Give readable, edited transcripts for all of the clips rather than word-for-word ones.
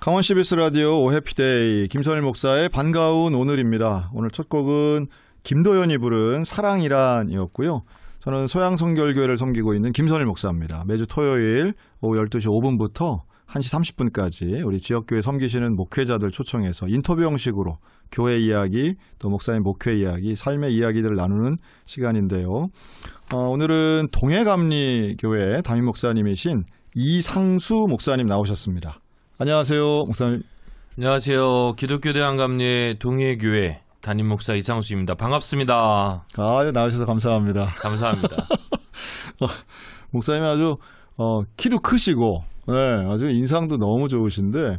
강원 CBS 라디오 오해피데이 김선일 목사의 반가운 오늘입니다. 오늘 첫 곡은 김도연이 부른 사랑이란이었고요. 저는 소양성결교회를 섬기고 있는 김선일 목사입니다. 매주 토요일 오후 12시 5분부터 1시 30분까지 우리 지역교회 섬기시는 목회자들 초청해서 인터뷰 형식으로 교회 이야기, 또 목사님 목회 이야기, 삶의 이야기들을 나누는 시간인데요. 오늘은 동해감리교회 담임 목사님이신 이상수 목사님 나오셨습니다. 안녕하세요, 목사님. 안녕하세요. 기독교대왕감리의 동해교회 담임 목사 이상수입니다. 반갑습니다. 나오셔서 감사합니다. 감사합니다. 목사님이 아주 키도 크시고 아주 인상도 너무 좋으신데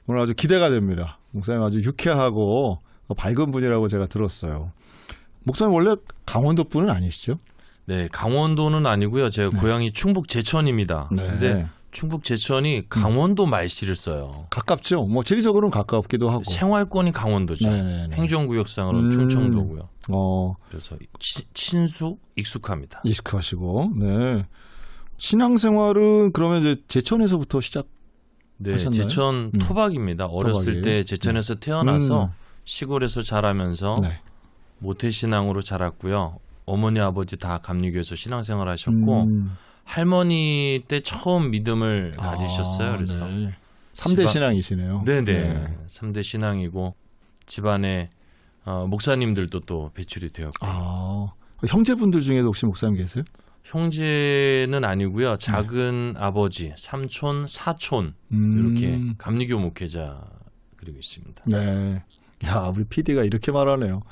오늘 아주 기대가 됩니다. 목사님 아주 유쾌하고 밝은 분이라고 제가 들었어요. 목사님 원래 강원도 분은 아니시죠? 네, 강원도는 아니고요. 제 고향이 충북 제천입니다. 근데 충북 제천이 강원도 말씨를 써요. 가깝죠. 뭐 지리적으로는 가깝기도 하고. 생활권이 강원도죠. 행정구역상으로 충청도고요. 그래서 친숙, 익숙합니다. 익숙하시고. 네. 신앙생활은 그러면 이제 제천에서부터 네, 하셨나요? 제천 토박입니다. 어렸을 때 제천에서 태어나서 시골에서 자라면서 모태신앙으로 자랐고요. 어머니, 아버지 다 감리교에서 신앙생활 하셨고 할머니 때 처음 믿음을 가지셨어요. 그래서 3대 신앙이시네요. 네네. 3대 신앙이고 집안에 목사님들도 또 배출이 되었고. 형제분들 중에도 혹시 목사님 계세요? 형제는 아니고요. 작은 아버지, 삼촌, 사촌 이렇게 감리교 목회자 그리고 있습니다. 네. 야, 우리 PD가 이렇게 말하네요.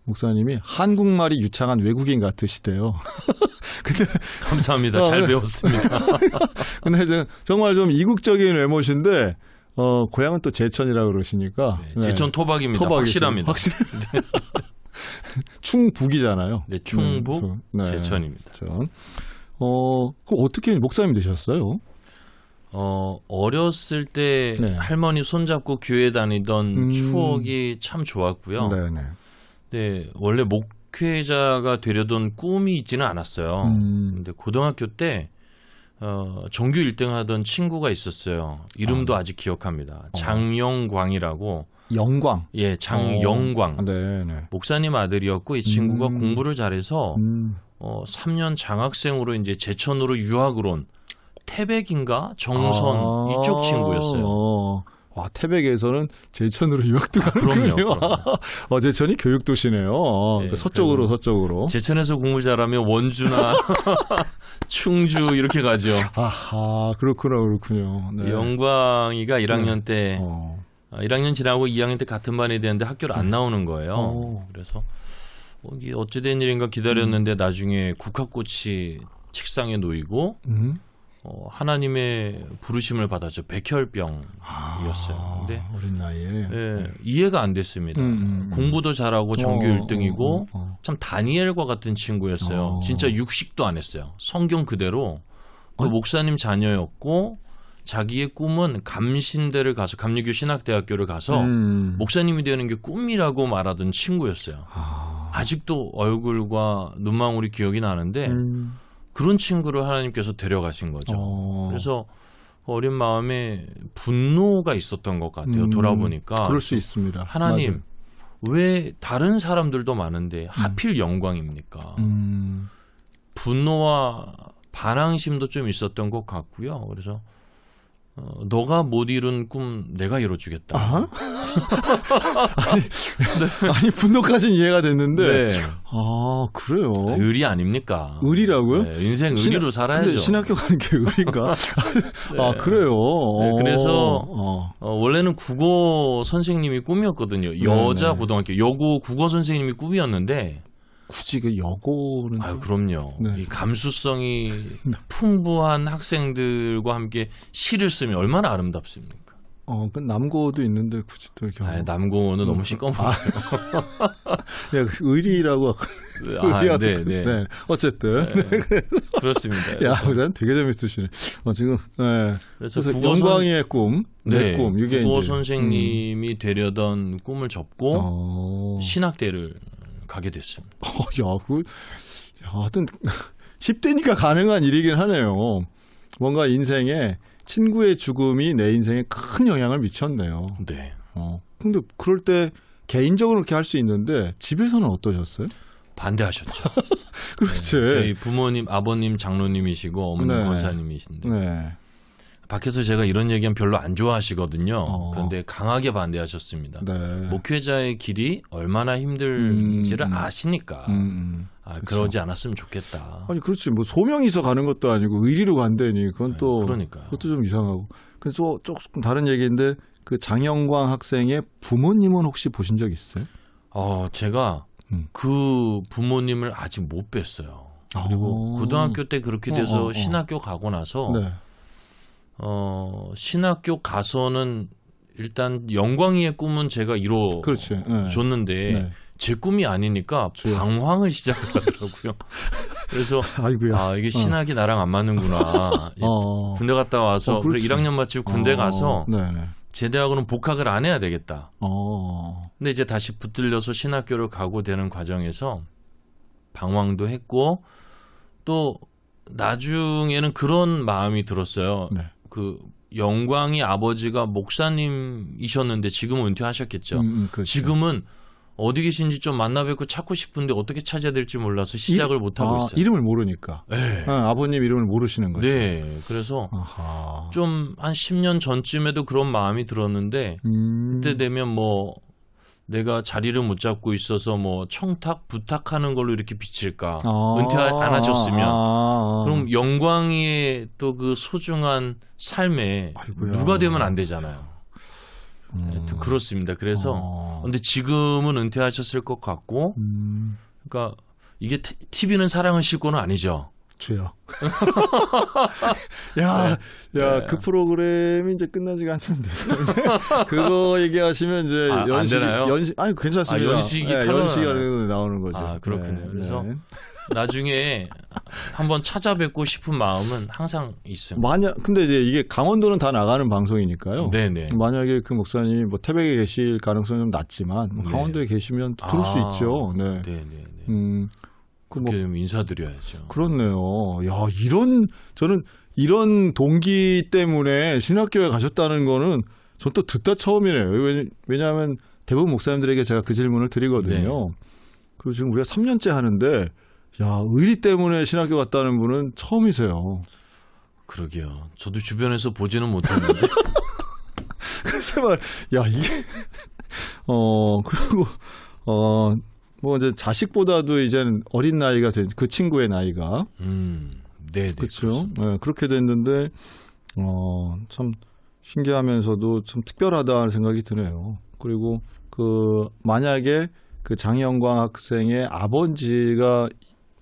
목사님이 한국말이 유창한 외국인 같으시대요. 근데 감사합니다. 잘 배웠습니다. 근데 정말 좀 이국적인 외모신데 고향은 또 제천이라고 그러시니까 제천 토박입니다. 확실합니다. 네. 충북이잖아요. 네, 충북 제천입니다. 그럼 어떻게 목사님 되셨어요? 어렸을 때 할머니 손잡고 교회 다니던 추억이 참 좋았고요. 네, 원래 목회자가 되려던 꿈이 있지는 않았어요. 근데 고등학교 때 전교 1등 하던 친구가 있었어요. 이름도 아직 기억합니다. 장영광이라고. 영광? 예, 장영광. 네네. 목사님 아들이었고 이 친구가 공부를 잘해서 3년 장학생으로 이제 제천으로 유학을 온 태백인가 정선 이쪽 친구였어요. 와, 태백에서는 제천으로 유학도 가는군요. 그럼요. 제천이 교육도시네요. 네, 서쪽으로. 제천에서 공부 잘하면 원주나 충주 이렇게 가죠. 아하, 그렇군요. 네. 영광이가 1학년 때 1학년 지나고 2학년 때 같은 반이 되는데 학교를 안 나오는 거예요. 그래서 이게 어찌된 일인가 기다렸는데 나중에 국화꽃이 책상에 놓이고 하나님의 부르심을 받았죠. 백혈병이었어요. 근데 어린 나이에 이해가 안 됐습니다. 공부도 잘하고 전교 1등이고 참 다니엘과 같은 친구였어요. 진짜 육식도 안 했어요. 성경 그대로 그 목사님 자녀였고 자기의 꿈은 감신대를 가서 감리교 신학대학교를 가서 목사님이 되는 게 꿈이라고 말하던 친구였어요. 아직도 얼굴과 눈망울이 기억이 나는데 그런 친구를 하나님께서 데려가신 거죠. 그래서 어린 마음에 분노가 있었던 것 같아요. 돌아보니까. 그럴 수 있습니다. 하나님, 왜 다른 사람들도 많은데 하필 영광입니까? 분노와 반항심도 좀 있었던 것 같고요. 그래서 너가 못 이룬 꿈 내가 이뤄주겠다. 아니 분노까지는 이해가 됐는데. 네. 그래요. 의리 아닙니까? 의리라고요? 네, 인생 의리로 살아야죠. 근데 신학교 가는 게 의리인가? 네. 그래요. 네, 그래서 원래는 국어 선생님이 꿈이었거든요. 여자 고등학교 여고 국어 선생님이 꿈이었는데 굳이 그 여고는 그럼요. 이 감수성이 풍부한 학생들과 함께 시를 쓰면 얼마나 아름답습니까? 그 남고도 있는데 굳이 또 이렇게. 남고는 너무 시꺼먼. 의리라고. 네. 어쨌든. 그렇습니다. 야, 그냥 되게 재밌으시네. 지금. 그래서 영광의 꿈, 내 꿈. 이게 국어 선생님이 되려던 꿈을 접고 신학대를 가게 됐습니다. 하여튼 10대니까 가능한 일이긴 하네요. 뭔가 인생에 친구의 죽음이 내 인생에 큰 영향을 미쳤네요. 네. 근데 그럴 때 개인적으로 그렇게 할 수 있는데 집에서는 어떠셨어요? 반대하셨죠. 그렇지. 저희 부모님, 아버님 장로님이시고 어머님 네. 권사님이신데 네. 밖에서 제가 이런 얘기하면 별로 안 좋아하시거든요. 그런데 강하게 반대하셨습니다. 네. 목회자의 길이 얼마나 힘들지를 아시니까 그러지 않았으면 좋겠다. 아니 그렇지 뭐 소명이 있어 가는 것도 아니고 의리로 간다니 그건 또 그러니까요. 그것도 좀 이상하고. 그래서 조금 다른 얘기인데 그 장영광 학생의 부모님은 혹시 보신 적 있어요? 제가 그 부모님을 아직 못 뵀어요. 그리고 고등학교 때 그렇게 돼서 신학교 가고 나서 네. 신학교 가서는 일단 영광이의 꿈은 제가 그렇지. 네. 이뤄줬는데 네. 제 꿈이 아니니까 그렇죠. 방황을 시작하더라고요. 그래서 아이고야. 이게 신학이 나랑 안 맞는구나. 군대 갔다 와서 그래 그렇지. 1학년 마치고 군대 가서 네네. 제대하고는 복학을 안 해야 되겠다. 어. 근데 이제 다시 붙들려서 신학교를 가고 되는 과정에서 방황도 했고 또 나중에는 그런 마음이 들었어요. 네. 그 영광이 아버지가 목사님이셨는데 지금은 은퇴하셨겠죠. 그렇죠. 지금은 어디 계신지 좀 만나 뵙고 찾고 싶은데 어떻게 찾아야 될지 몰라서 시작을 못 하고 있어요. 이름을 모르니까. 네. 아버님 이름을 모르시는 거죠. 네. 그래서 아하. 좀 한 10년 전쯤에도 그런 마음이 들었는데 그때 되면 뭐 내가 자리를 못 잡고 있어서 뭐 청탁 부탁하는 걸로 이렇게 비칠까. 은퇴 안 하셨으면 그럼 영광이의 또 그 소중한 삶에 아이고야. 누가 되면 안 되잖아요. 또 그렇습니다. 그래서 근데 지금은 은퇴하셨을 것 같고 그러니까 이게 TV는 사랑을 싣고는 아니죠. 주요. 야, 네. 그 프로그램이 이제 끝나지가 않는데 그거 얘기하시면 이제 안 되나요? 아니 괜찮습니다. 연식이 네, 탄원하나요? 연식이 나오는 거죠. 그렇군요. 네, 그래서 네. 나중에 한번 찾아뵙고 싶은 마음은 항상 있습니다. 근데 이제 이게 강원도는 다 나가는 방송이니까요. 네네. 만약에 그 목사님이 뭐 태백에 계실 가능성이 좀 낮지만 뭐 강원도에 계시면 또 들을 수 있죠. 네. 네네네. 그렇게 되면 인사드려야죠. 그렇네요. 야, 저는 이런 동기 때문에 신학교에 가셨다는 거는 전 또 듣다 처음이네요. 왜냐하면 대부분 목사님들에게 제가 그 질문을 드리거든요. 네. 그리고 지금 우리가 3년째 하는데, 야, 의리 때문에 신학교 갔다는 분은 처음이세요. 그러게요. 저도 주변에서 보지는 못했는데. 그래서 야, 이게, 그리고, 뭐 이제 자식보다도 이제는 어린 나이가 된 그 친구의 나이가 네, 그렇죠. 네, 그렇게 됐는데 참 신기하면서도 참 특별하다는 생각이 드네요. 그리고 그 만약에 그 장영광 학생의 아버지가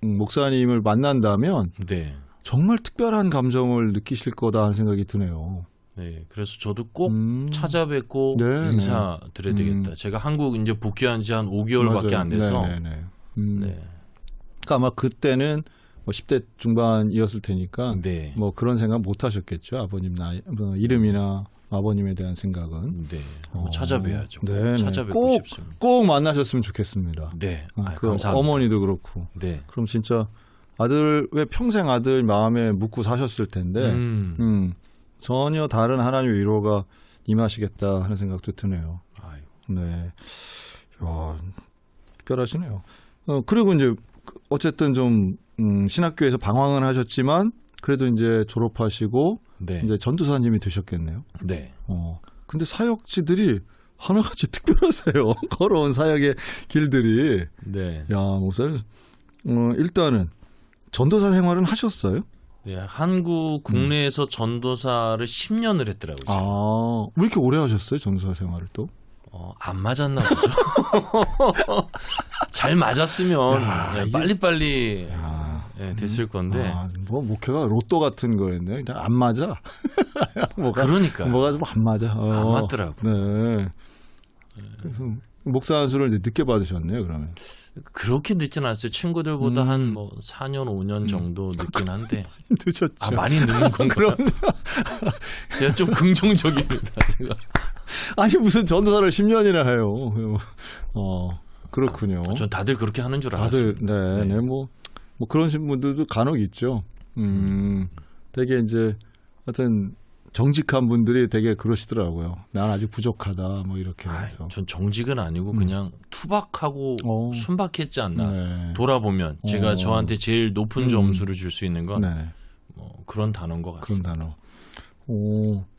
목사님을 만난다면 네. 정말 특별한 감정을 느끼실 거다 하는 생각이 드네요. 네, 그래서 저도 꼭 찾아뵙고 네, 인사드려야 되겠다. 제가 한국 이제 복귀한 지 한 5개월밖에 안 돼서. 네. 네. 그러니까 아마 그때는 뭐 10대 중반이었을 테니까 네. 뭐 그런 생각 못 하셨겠죠. 아버님 나이, 뭐 이름이나 아버님에 대한 생각은. 네. 찾아뵈야죠. 네, 찾아뵙고 싶습니다. 꼭 만나셨으면 좋겠습니다. 네. 그 감사합니다. 어머니도 그렇고. 네. 그럼 진짜 왜 평생 아들 마음에 묵고 사셨을 텐데 전혀 다른 하나님의 위로가 임하시겠다 하는 생각도 드네요. 아유. 네. 야, 특별하시네요. 그리고 이제 어쨌든 좀 신학교에서 방황은 하셨지만 그래도 이제 졸업하시고 네. 이제 전도사님이 되셨겠네요. 네. 근데 사역지들이 하나같이 특별하세요. 걸어온 사역의 길들이. 네. 야, 목사님. 일단은 전도사 생활은 하셨어요? 네. 한국 국내에서 전도사를 10년을 했더라고요. 아, 왜 이렇게 오래 하셨어요? 전도사 생활을 또? 안 맞았나 보죠. 잘 맞았으면 빨리빨리 됐을 건데. 뭐 목회가 로또 같은 거였네. 그냥 안 맞아. 그러니까요. 뭐가 좀 안 맞아. 안 맞더라고요. 네. 그래서 목사 안수를 이제 늦게 받으셨네요, 그러면. 그렇게 늦진 않았어요. 친구들보다 한 뭐 4년, 5년 정도 늦긴 한데. 늦었죠. 많이 늦는 건가요? 제가 좀 긍정적입니다. 제가. 아니 무슨 전도사를 10년이나 해요. 그렇군요. 전 다들 그렇게 하는 줄 알았어요. 다들 네, 뭐 그런 분들도 간혹 있죠. 되게 이제 하여튼 정직한 분들이 되게 그러시더라고요. 난 아직 부족하다 뭐 이렇게 해서. 전 정직은 아니고 그냥 투박하고 순박했지 않나. 네. 돌아보면 제가 저한테 제일 높은 점수를 줄 수 있는 건 네. 뭐 그런 단어인 것 그런 같습니다. 단어.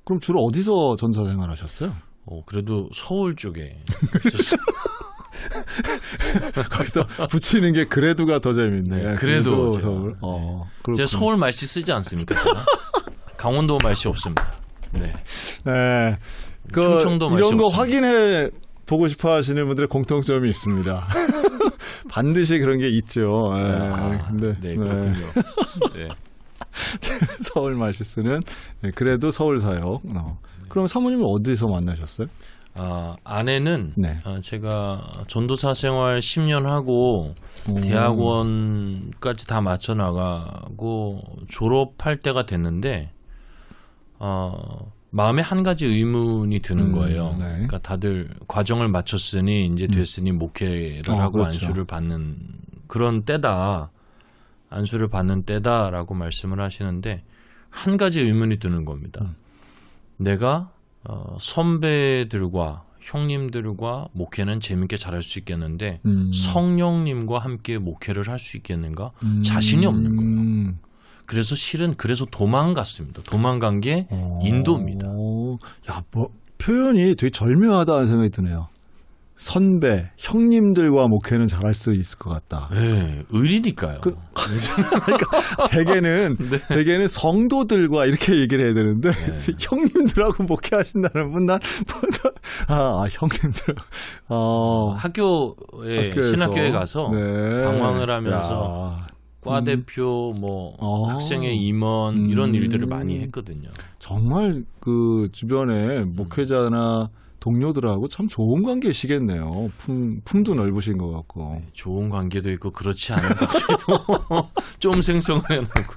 그럼 주로 어디서 전사 생활하셨어요? 그래도 서울 쪽에 있었어요. 거기다 붙이는 게 그래도가 더 재밌네. 네, 그래도 서울. 제가 서울 말씨 쓰지 않습니까? 제가? 강원도 말씨 없습니다. 네. 네. 충청도 말씨 이런 거 없습니다. 확인해 보고 싶어 하시는 분들의 공통점이 있습니다. 반드시 그런 게 있죠. 네, 그렇군요. 네. 서울 말씨 쓰는 그래도 서울 사역. 그럼 사모님은 어디서 만나셨어요? 아내는 네. 제가 전도사 생활 10년 하고 대학원까지 다 마쳐 나가고 졸업할 때가 됐는데 마음에 한 가지 의문이 드는 거예요. 네. 그러니까 다들 과정을 마쳤으니 이제 됐으니 목회를 하고 그렇죠. 안수를 받는 그런 때다. 안수를 받는 때다라고 말씀을 하시는데 한 가지 의문이 드는 겁니다. 내가 선배들과 형님들과 목회는 재밌게 잘할 수 있겠는데 성령님과 함께 목회를 할 수 있겠는가? 자신이 없는 거예요. 그래서 실은 도망갔습니다. 도망간 게 인도입니다. 야, 뭐 표현이 되게 절묘하다는 생각이 드네요. 선배, 형님들과 목회는 잘할 수 있을 것 같다. 네, 의리니까요. 그러니까 대개는 성도들과 이렇게 얘기를 해야 되는데 형님들하고 목회하신다는 분 난 형님들 학교에 신학교에 가서 방황을 하면서 과 대표 학생의 임원 이런 일들을 많이 했거든요. 정말 그 주변에 목회자나 동료들하고 참 좋은 관계시겠네요. 품도 넓으신 것 같고. 네, 좋은 관계도 있고 그렇지 않은 관계도 좀 생성해놓고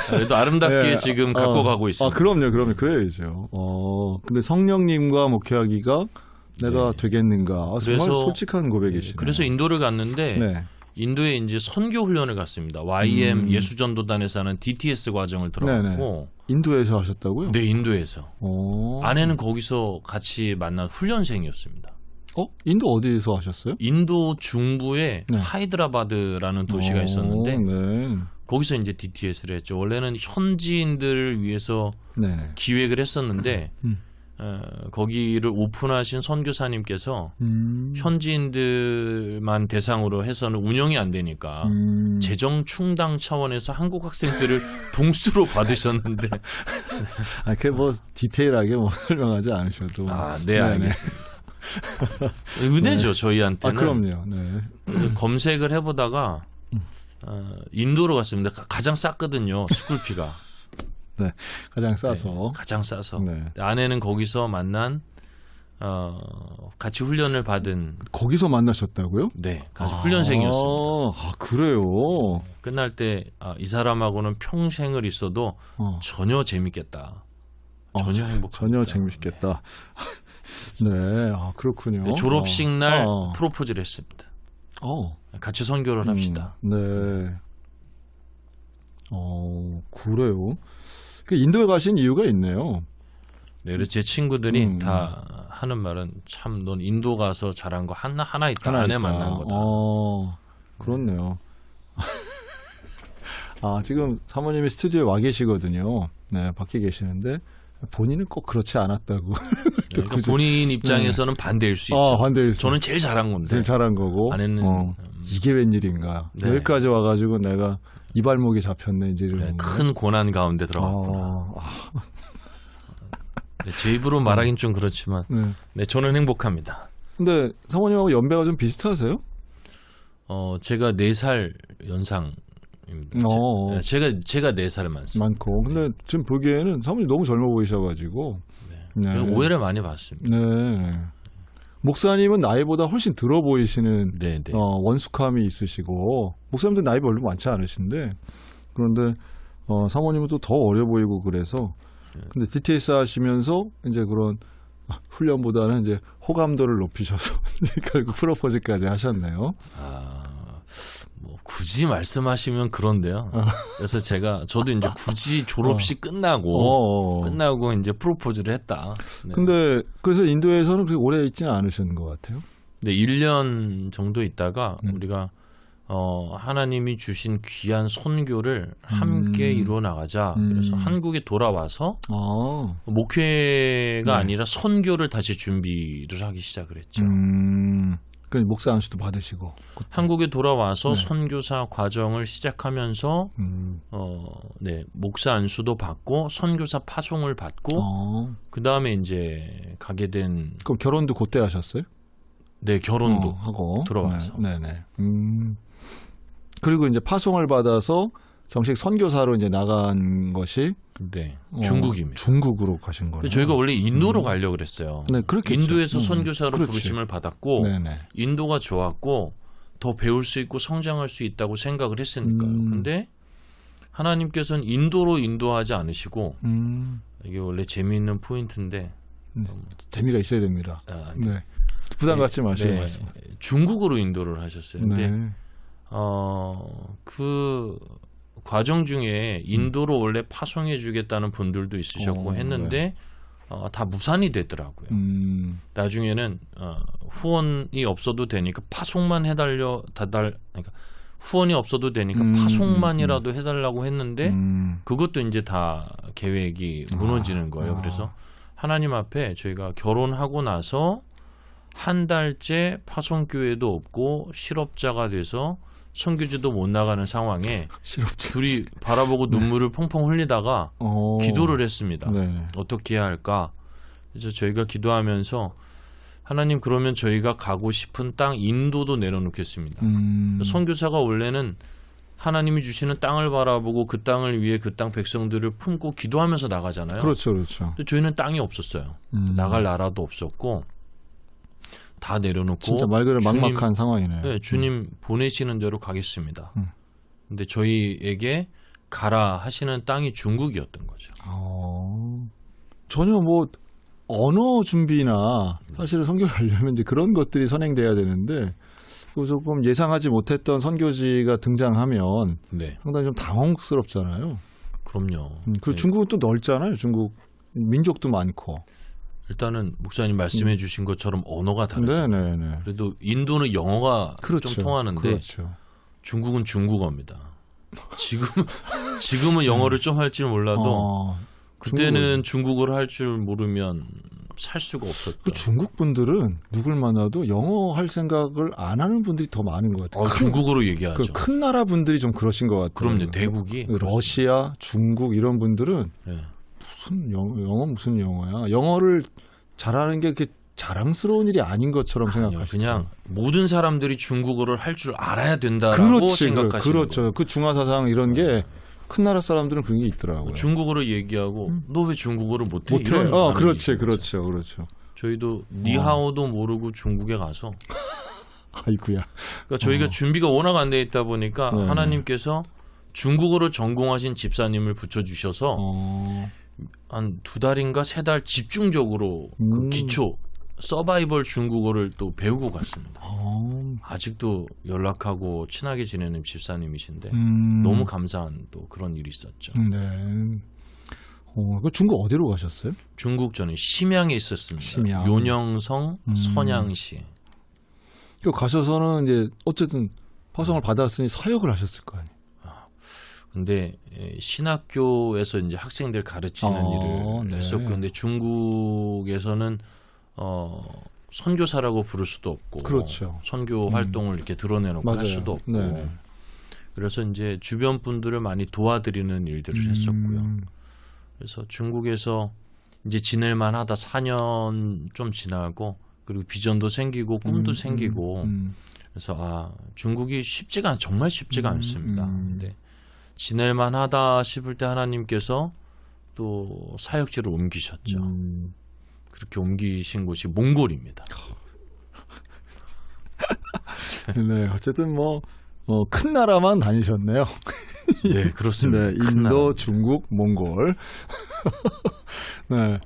그래도 아름답게 지금 갖고 가고 있습니다. 그럼요. 그래야죠. 근데 성령님과 목회하기가 내가 되겠는가. 정말 솔직한 고백이시네요. 그래서 인도를 갔는데 인도에 이제 선교 훈련을 갔습니다. YM 예수전도단에서 하는 DTS 과정을 들어갔고. 인도에서 하셨다고요? 네, 인도에서. 아내는 거기서 같이 만난 훈련생이었습니다. 인도 어디에서 하셨어요? 인도 중부에 하이드라바드라는 도시가 있었는데 거기서 이제 DTS를 했죠. 원래는 현지인들을 위해서 기획을 했었는데 거기를 오픈하신 선교사님께서 현지인들만 대상으로 해서는 운영이 안 되니까 재정 충당 차원에서 한국 학생들을 동수로 받으셨는데 그게 뭐 디테일하게 설명하지 않으셔도 네, 알겠습니다. 은혜죠 저희한테는. 그럼요. 그래서 검색을 해보다가 인도로 갔습니다. 가장 쌌거든요 스쿨피가. 네, 가장 싸서. 가장 싸서. 아내는 거기서 만난 같이 훈련을 받은. 거기서 만나셨다고요? 네, 같이 훈련생이었습니다. 그래요. 끝날 때 이 사람하고는 평생을 있어도 전혀 재밌겠다. 전혀 행복하다. 전혀 재밌겠다. 네, 그렇군요. 네, 졸업식 날 프로포즈를 했습니다. 같이 선교를 합시다. 네. 그래요. 인도에 가신 이유가 있네요. 네, 그래서 제 친구들이 다 하는 말은 참 넌 인도 가서 잘한 거 하나 있다. 아내 만난 거다. 그렇네요. 지금 사모님이 스튜디오에 와 계시거든요. 네, 밖에 계시는데 본인은 꼭 그렇지 않았다고. 그러니까 본인 입장에서는 반대일 수 있죠. 반대일 수. 저는 제일 잘한 건데. 제일 잘한 거고. 아내는 이게 웬일인가. 여기까지 와가지고 내가 이 발목이 잡혔네. 이제 큰 고난 가운데 들어갔구나. 제 입으로 말하긴 좀 그렇지만 저는 행복합니다. 근데 사모님하고 연배가 좀 비슷하세요? 제가 4살 연상입니다. 제가 4살 많습니다. 많고. 근데 지금 보기에는 사모님 너무 젊어 보이셔가지고 오해를 많이 받습니다. 네. 목사님은 나이보다 훨씬 들어 보이시는 원숙함이 있으시고 목사님도 나이 별로 많지 않으신데 그런데 사모님은 또 더 어려 보이고 그래서 근데 DTS 하시면서 이제 그런 훈련보다는 이제 호감도를 높이셔서 결국 프로포즈까지 하셨네요. 굳이 말씀하시면 그런데요. 그래서 저도 이제 굳이 졸업식 끝나고 이제 프로포즈를 했다. 네. 근데 그래서 인도에서는 그렇게 오래 있지는 않으신 것 같아요. 네, 1년 정도 있다가 우리가 하나님이 주신 귀한 선교를 함께 이루어 나가자. 그래서 한국에 돌아와서 목회가 아니라 선교를 다시 준비를 하기 시작을 했죠. 그 목사 안수도 받으시고 한국에 돌아와서 선교사 과정을 시작하면서 목사 안수도 받고 선교사 파송을 받고 그 다음에 이제 가게 된. 그럼 결혼도 그때 하셨어요? 네, 결혼도 하고 들어와서. 네네. 그리고 이제 파송을 받아서 정식 선교사로 이제 나간 것이 중국입니다. 중국으로 가신 거예요. 저희가 원래 인도로 가려고 그랬어요. 네, 그렇겠죠. 인도에서 선교사로 부르심을 받았고 네네. 인도가 좋았고 더 배울 수 있고 성장할 수 있다고 생각을 했으니까요. 근데 하나님께서는 인도로 인도하지 않으시고 이게 원래 재미있는 포인트인데 재미가 있어야 됩니다. 네. 부담 갖지 마시고 말씀. 중국으로 인도를 하셨어요. 근데 그 과정 중에 인도로 원래 파송해 주겠다는 분들도 있으셨고 했는데 다 무산이 되더라고요. 나중에는 후원이 없어도 되니까 파송만 그러니까 후원이 없어도 되니까 파송만이라도 해달라고 했는데 그것도 이제 다 계획이 무너지는 거예요. 그래서 하나님 앞에 저희가 결혼하고 나서 한 달째 파송교회도 없고 실업자가 돼서 선교지도 못 나가는 상황에 둘이 바라보고 눈물을 펑펑 흘리다가 기도를 했습니다. 네. 어떻게 해야 할까? 그래서 저희가 기도하면서 하나님 그러면 저희가 가고 싶은 땅 인도도 내려놓겠습니다. 선교사가 원래는 하나님이 주시는 땅을 바라보고 그 땅을 위해 그 땅 백성들을 품고 기도하면서 나가잖아요. 그렇죠, 그렇죠. 근데 저희는 땅이 없었어요. 나갈 나라도 없었고 다 내려놓고 진짜 말 그대로 막막한 상황이네요. 네, 주님 보내시는 대로 가겠습니다. 근데 저희에게 가라 하시는 땅이 중국이었던 거죠. 전혀 뭐 언어 준비나 사실은 선교를 하려면 이제 그런 것들이 선행돼야 되는데 조금 예상하지 못했던 선교지가 등장하면 상당히 좀 당황스럽잖아요. 그럼요. 그리고 중국은 또 넓잖아요. 중국 민족도 많고. 일단은 목사님 말씀해 주신 것처럼 언어가 다르죠. 네네네. 그래도 인도는 영어가 그렇죠. 좀 통하는데 그렇죠. 중국은 중국어입니다. 지금은 영어를 좀 할 줄 몰라도 그때는 중국어를 할 줄 모르면 살 수가 없었죠. 그 중국 분들은 누굴 만나도 영어 할 생각을 안 하는 분들이 더 많은 것 같아요. 중국어로 얘기하죠. 큰 나라 분들이 좀 그러신 것 같아요. 그럼요. 대국이. 러시아, 중국 이런 분들은 무슨 영어 무슨 영어야. 영어를 잘하는 게 그렇게 자랑스러운 일이 아닌 것처럼 생각하시죠. 그냥 모든 사람들이 중국어를 할 줄 알아야 된다라고 생각하시는 그렇죠. 거예요. 그 중화사상 이런 게 큰 나라 사람들은 그런 게 있더라고요. 중국어로 얘기하고 너 왜 중국어를 못해? 그렇죠. 저희도 니하오도 모르고 중국에 가서 아이고야. 그러니까 저희가 준비가 워낙 안 돼 있다 보니까 하나님께서 중국어를 전공하신 집사님을 붙여주셔서 한 2달인가 3달 집중적으로 그 기초 서바이벌 중국어를 또 배우고 갔습니다. 아직도 연락하고 친하게 지내는 집사님이신데 너무 감사한 또 그런 일이 있었죠. 네. 그 중국 어디로 가셨어요? 중국 저는 심양에 있었습니다. 심양. 요녕성 선양시. 그 가셔서는 이제 어쨌든 파송을 받았으니 사역을 하셨을 거 아니에요. 근데 신학교에서 이제 학생들 가르치는 일을 했었고, 근데 중국에서는 선교사라고 부를 수도 없고, 그렇죠. 선교 활동을 이렇게 드러내놓고 할 수도 없고, 그래서 이제 주변 분들을 많이 도와드리는 일들을 했었고요. 그래서 중국에서 이제 지낼만 하다 4년 좀 지나고, 그리고 비전도 생기고 꿈도 생기고, 그래서 중국이 정말 쉽지가 않습니다. 근데 지낼만 하다 싶을 때 하나님께서 또 사역지를 옮기셨죠. 그렇게 옮기신 곳이 몽골입니다. 네, 어쨌든 큰 나라만 다니셨네요. 네, 그렇습니다. 네, 인도, 중국, 몽골. 네,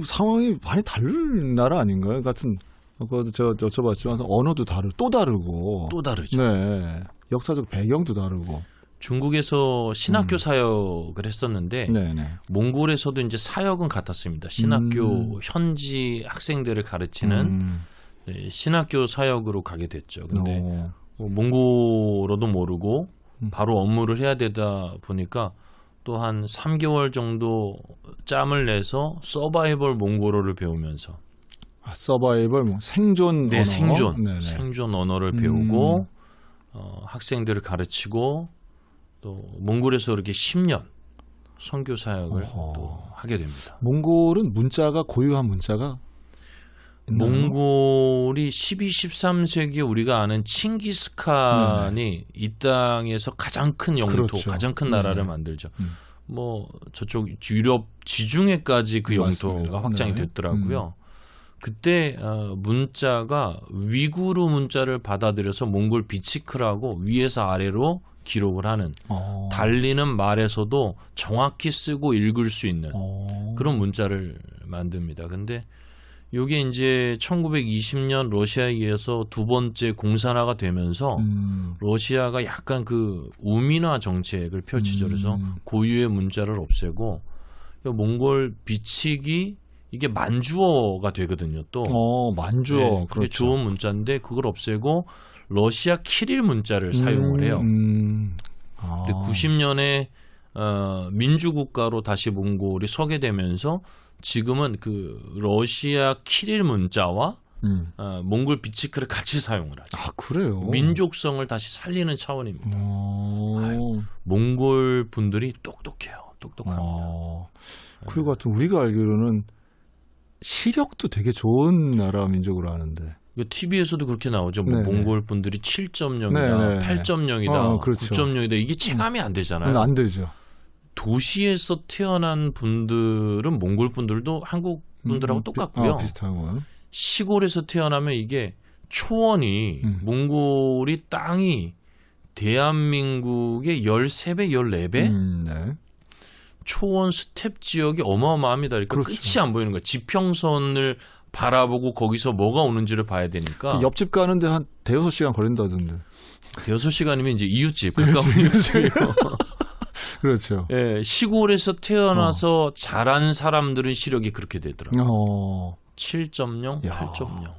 상황이 많이 다른 나라 아닌가요? 같은 아까도 제가 여쭤봤지만 언어도 또 다르고. 또 다르죠. 네. 역사적 배경도 다르고. 중국에서 신학교 사역을 했었는데 네네. 몽골에서도 이제 사역은 같았습니다. 신학교 현지 학생들을 가르치는 네, 신학교 사역으로 가게 됐죠. 근데 뭐 몽골어도 모르고 바로 업무를 해야 되다 보니까 또 한 3개월 정도 짬을 내서 서바이벌 몽골어를 배우면서 서바이벌 생존 네, 언어. 생존 네네. 생존 언어를 배우고 학생들을 가르치고 또 몽골에서 이렇게 10년 선교 사역을 또 하게 됩니다. 몽골은 문자가 고유한 문자가 있나요? 몽골이 12, 13세기에 우리가 아는 칭기스칸이 이 땅에서 가장 큰 영토, 그렇죠. 가장 큰 나라를 만들죠. 뭐 저쪽 유럽 지중해까지 그 영토가 맞습니다. 확장이 네. 됐더라고요. 그때 문자가 위구르 문자를 받아들여서 몽골 비치크라고 위에서 아래로 기록을 하는 달리는 말에서도 정확히 쓰고 읽을 수 있는 그런 문자를 만듭니다. 근데 이게 이제 1920년 러시아에 의해서 두 번째 공산화가 되면서 러시아가 약간 그 우민화 정책을 펼치죠. 그래서 고유의 문자를 없애고 몽골 비칙이 이게 만주어가 되거든요. 또 만주어. 네, 그게 그렇죠. 좋은 문자인데 그걸 없애고 러시아 키릴 문자를 사용을 해요. 근데 90년에 민주국가로 다시 몽골이 서게 되면서 지금은 그 러시아 키릴 문자와 몽골 비치크를 같이 사용을 하죠. 아, 그래요? 민족성을 다시 살리는 차원입니다. 몽골 분들이 똑똑해요. 똑똑합니다. 그리고 하여튼 우리가 알기로는 시력도 되게 좋은 나라 민족으로 아는데. TV에서도 그렇게 나오죠. 뭐 네네. 몽골 분들이 7.0이다, 네네. 8.0이다, 그렇죠. 9.0이다. 이게 체감이 안 되잖아요. 안 되죠. 도시에서 태어난 분들은 몽골 분들도 한국 분들하고 똑같고요. 비슷하고. 시골에서 태어나면 이게 초원이 몽골이 땅이 대한민국의 13배, 14배? 네. 초원 스텝 지역이 어마어마합니다. 그러니까 그렇죠. 끝이 안 보이는 거예요. 지평선을 바라보고 거기서 뭐가 오는지를 봐야 되니까. 그 옆집 가는데 한 대여섯 시간 걸린다던데. 6시간이면 이제 이웃집, 가까운 이웃집이요. 그렇죠. 예, 시골에서 태어나서 자란 사람들은 시력이 그렇게 되더라고요. 7.0, 야. 8.0.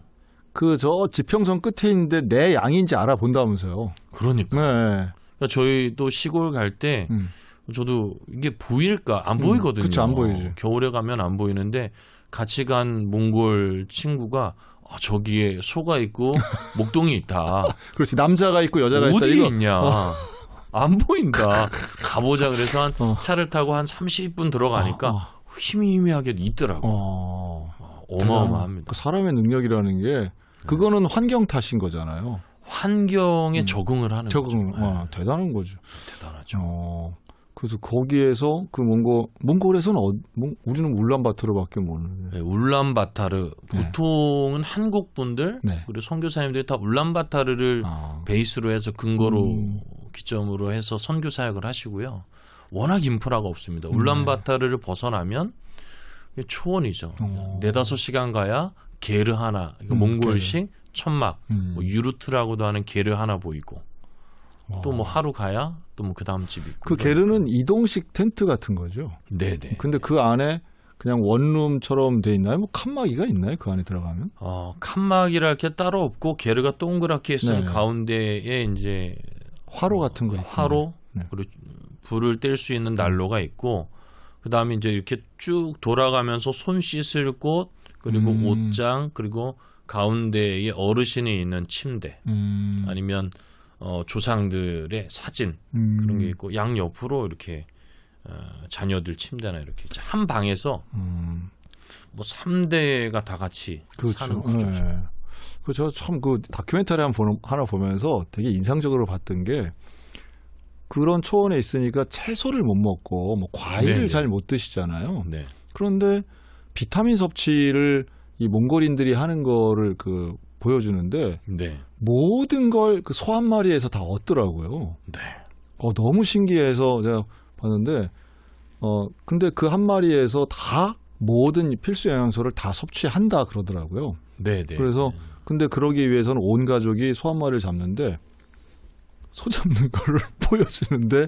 그 저 지평선 끝에 있는데 내 양인지 알아본다면서요. 그러니까. 네. 그러니까 저희도 시골 갈 때 저도 이게 보일까? 안 보이거든요. 그쵸, 안 보이지. 겨울에 가면 안 보이는데 같이 간 몽골 친구가 저기에 소가 있고 목동이 있다. 그렇지. 남자가 있고 여자가 있다. 어디 이거. 있냐. 안 보인다. 가보자. 그래서 한 차를 타고 한 30분 들어가니까 희미하게 있더라고. 어마어마합니다. 그 사람의 능력이라는 게 그거는 환경 탓인 거잖아요. 환경에 적응을 하는 적응. 거죠. 대단한 거죠. 대단하죠. 그래서 거기에서 그 몽골에서는 우리는 울란바토르밖에 모르는데. 네, 울란바타르 보통은 한국 분들 네. 그리고 선교사님들이 다 울란바타르를 베이스로 해서 근거로 기점으로 해서 선교 사역을 하시고요. 워낙 인프라가 없습니다. 울란바타르를 벗어나면 초원이죠. 4-5시간 가야 게르 하나, 몽골식 천막, 뭐 유르트라고도 하는 게르 하나 보이고 또 뭐 하루 가야 또 뭐 그 다음 집 있고. 그 게르는 이동식 텐트 같은 거죠. 네네. 근데 그 안에 그냥 원룸처럼 돼 있나요? 뭐 칸막이가 있나요? 그 안에 들어가면? 칸막이랄 게 따로 없고 게르가 동그랗게 쓴 네네. 가운데에 이제 화로 같은 거 있죠. 화로 네. 그리고 불을 뗄 수 있는 난로가 있고 그 다음에 이제 이렇게 쭉 돌아가면서 손 씻을 곳 그리고 옷장 그리고 가운데에 어르신이 있는 침대 아니면 조상들의 사진 그런 게 있고 양 옆으로 이렇게 자녀들 침대나 이렇게 한 방에서 뭐 3대가 다 같이 사는 구조죠. 네. 저 참 그 다큐멘터리 하나 보면서 되게 인상적으로 봤던 게 그런 초원에 있으니까 채소를 못 먹고 뭐 과일을 네네. 잘 못 드시잖아요. 네. 그런데 비타민 섭취를 이 몽골인들이 하는 거를 그 보여주는데 네. 모든 걸 그 소 한 마리에서 다 얻더라고요. 네. 너무 신기해서 제가 봤는데 근데 그 한 마리에서 다 모든 필수 영양소를 다 섭취한다 그러더라고요. 네. 네. 그래서 근데 그러기 위해서는 온 가족이 소 한 마리를 잡는데 소 잡는 거를 보여주는데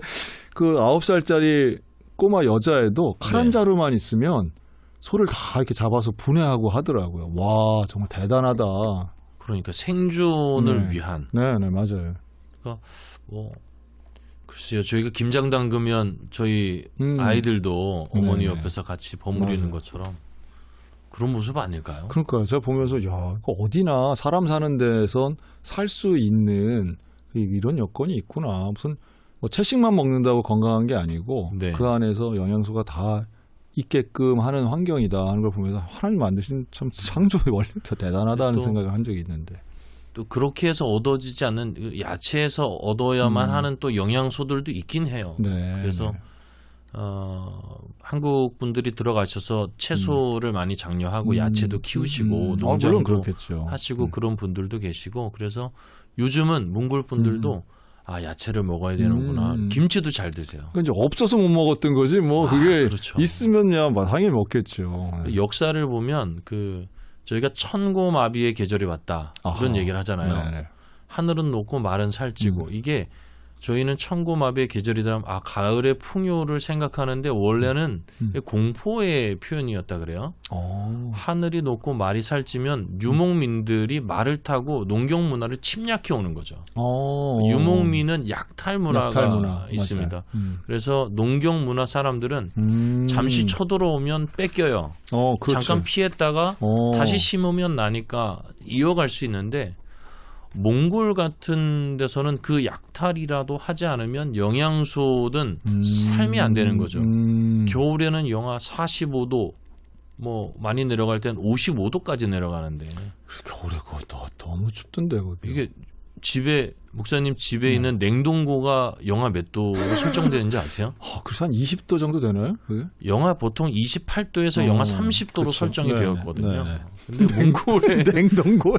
그 9살짜리 꼬마 여자애도 칼 한 네. 자루만 있으면 소를 다 이렇게 잡아서 분해하고 하더라고요. 와, 정말 대단하다. 그러니까 생존을 위한. 네, 맞아요. 뭐 글쎄요, 저희가 김장 담그면 저희 아이들도 어머니 네네. 옆에서 같이 버무리는 맞아요. 것처럼 그런 모습 아닐까요? 그러니까요. 제가 보면서 야, 이거 어디나 사람 사는 데선 살 수 있는 이런 여건이 있구나. 무슨 뭐 채식만 먹는다고 건강한 게 아니고 네. 그 안에서 영양소가 다 있게끔 하는 환경이다 하는 걸 보면서 하나님 만드신 참 창조의 원리부터 대단하다는 또 생각을 한 적이 있는데. 또 그렇게 해서 얻어지지 않는 야채에서 얻어야만 하는 또 영양소들도 있긴 해요. 네. 그래서 한국 분들이 들어가셔서 채소를 많이 장려하고 야채도 키우시고 물론 농장도 그렇겠죠. 하시고 그런 분들도 계시고 그래서 요즘은 몽골 분들도 야채를 먹어야 되는구나. 김치도 잘 드세요. 그러니까 이제 없어서 못 먹었던 거지 뭐 그게 그렇죠. 있으면야 당연히 먹겠죠. 역사를 보면 저희가 천고마비의 계절이 왔다 이런 아하. 얘기를 하잖아요. 네네. 하늘은 높고 말은 살찌고 이게 저희는 천고마비의 계절이다. 가을의 풍요를 생각하는데 원래는 공포의 표현이었다 그래요. 하늘이 높고 말이 살찌면 유목민들이 말을 타고 농경 문화를 침략해 오는 거죠. 유목민은 약탈 문화가 있습니다. 그래서 농경 문화 사람들은 잠시 쳐들어오면 뺏겨요. 그렇죠. 잠깐 피했다가 다시 심으면 나니까 이어갈 수 있는데 몽골 같은 데서는 그 약탈이라도 하지 않으면 영양소든 삶이 안 되는 거죠. 겨울에는 영하 45도 뭐 많이 내려갈 땐 55도까지 내려가는데 겨울에 그거 너무 춥던데 거기. 이게 목사님 집에 있는 냉동고가 영하 몇 도로 설정되는지 아세요? 그래서 한 20도 정도 되나요? 그게? 영하 보통 28도에서 영하 30도로 그렇죠. 설정이 네네. 되었거든요. 네네. 근데 몽골에 냉동고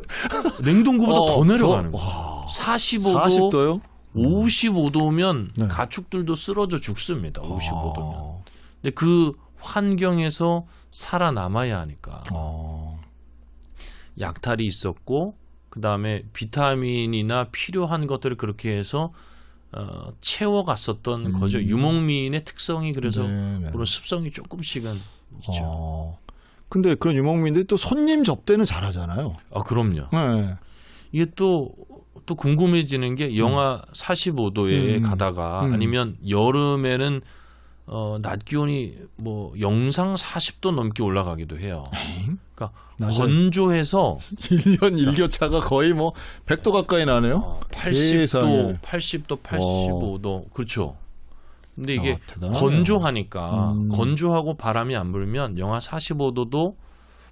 냉동고보다 더 내려가는 거예요. 와. 45도, 40도요? 55도면 네. 가축들도 쓰러져 죽습니다. 55도면. 근데 그 환경에서 살아남아야 하니까 약탈이 있었고 그다음에 비타민이나 필요한 것들을 그렇게 해서 채워갔었던 거죠. 유목민의 특성이 그래서 네네. 그런 습성이 조금씩은 있죠. 근데 그런 유목민들이 또 손님 접대는 잘하잖아요. 그럼요. 네. 이게 또 궁금해지는 게 영하 45도에 가다가 아니면 여름에는 낮 기온이 뭐 영상 40도 넘게 올라가기도 해요. 그러니까 건조해서 1년 일교차가 거의 뭐 100도 가까이 나네요. 80도, 80도, 85도. 그렇죠. 근데 이게 대단하네요. 건조하니까 건조하고 바람이 안 불면 영하 45도도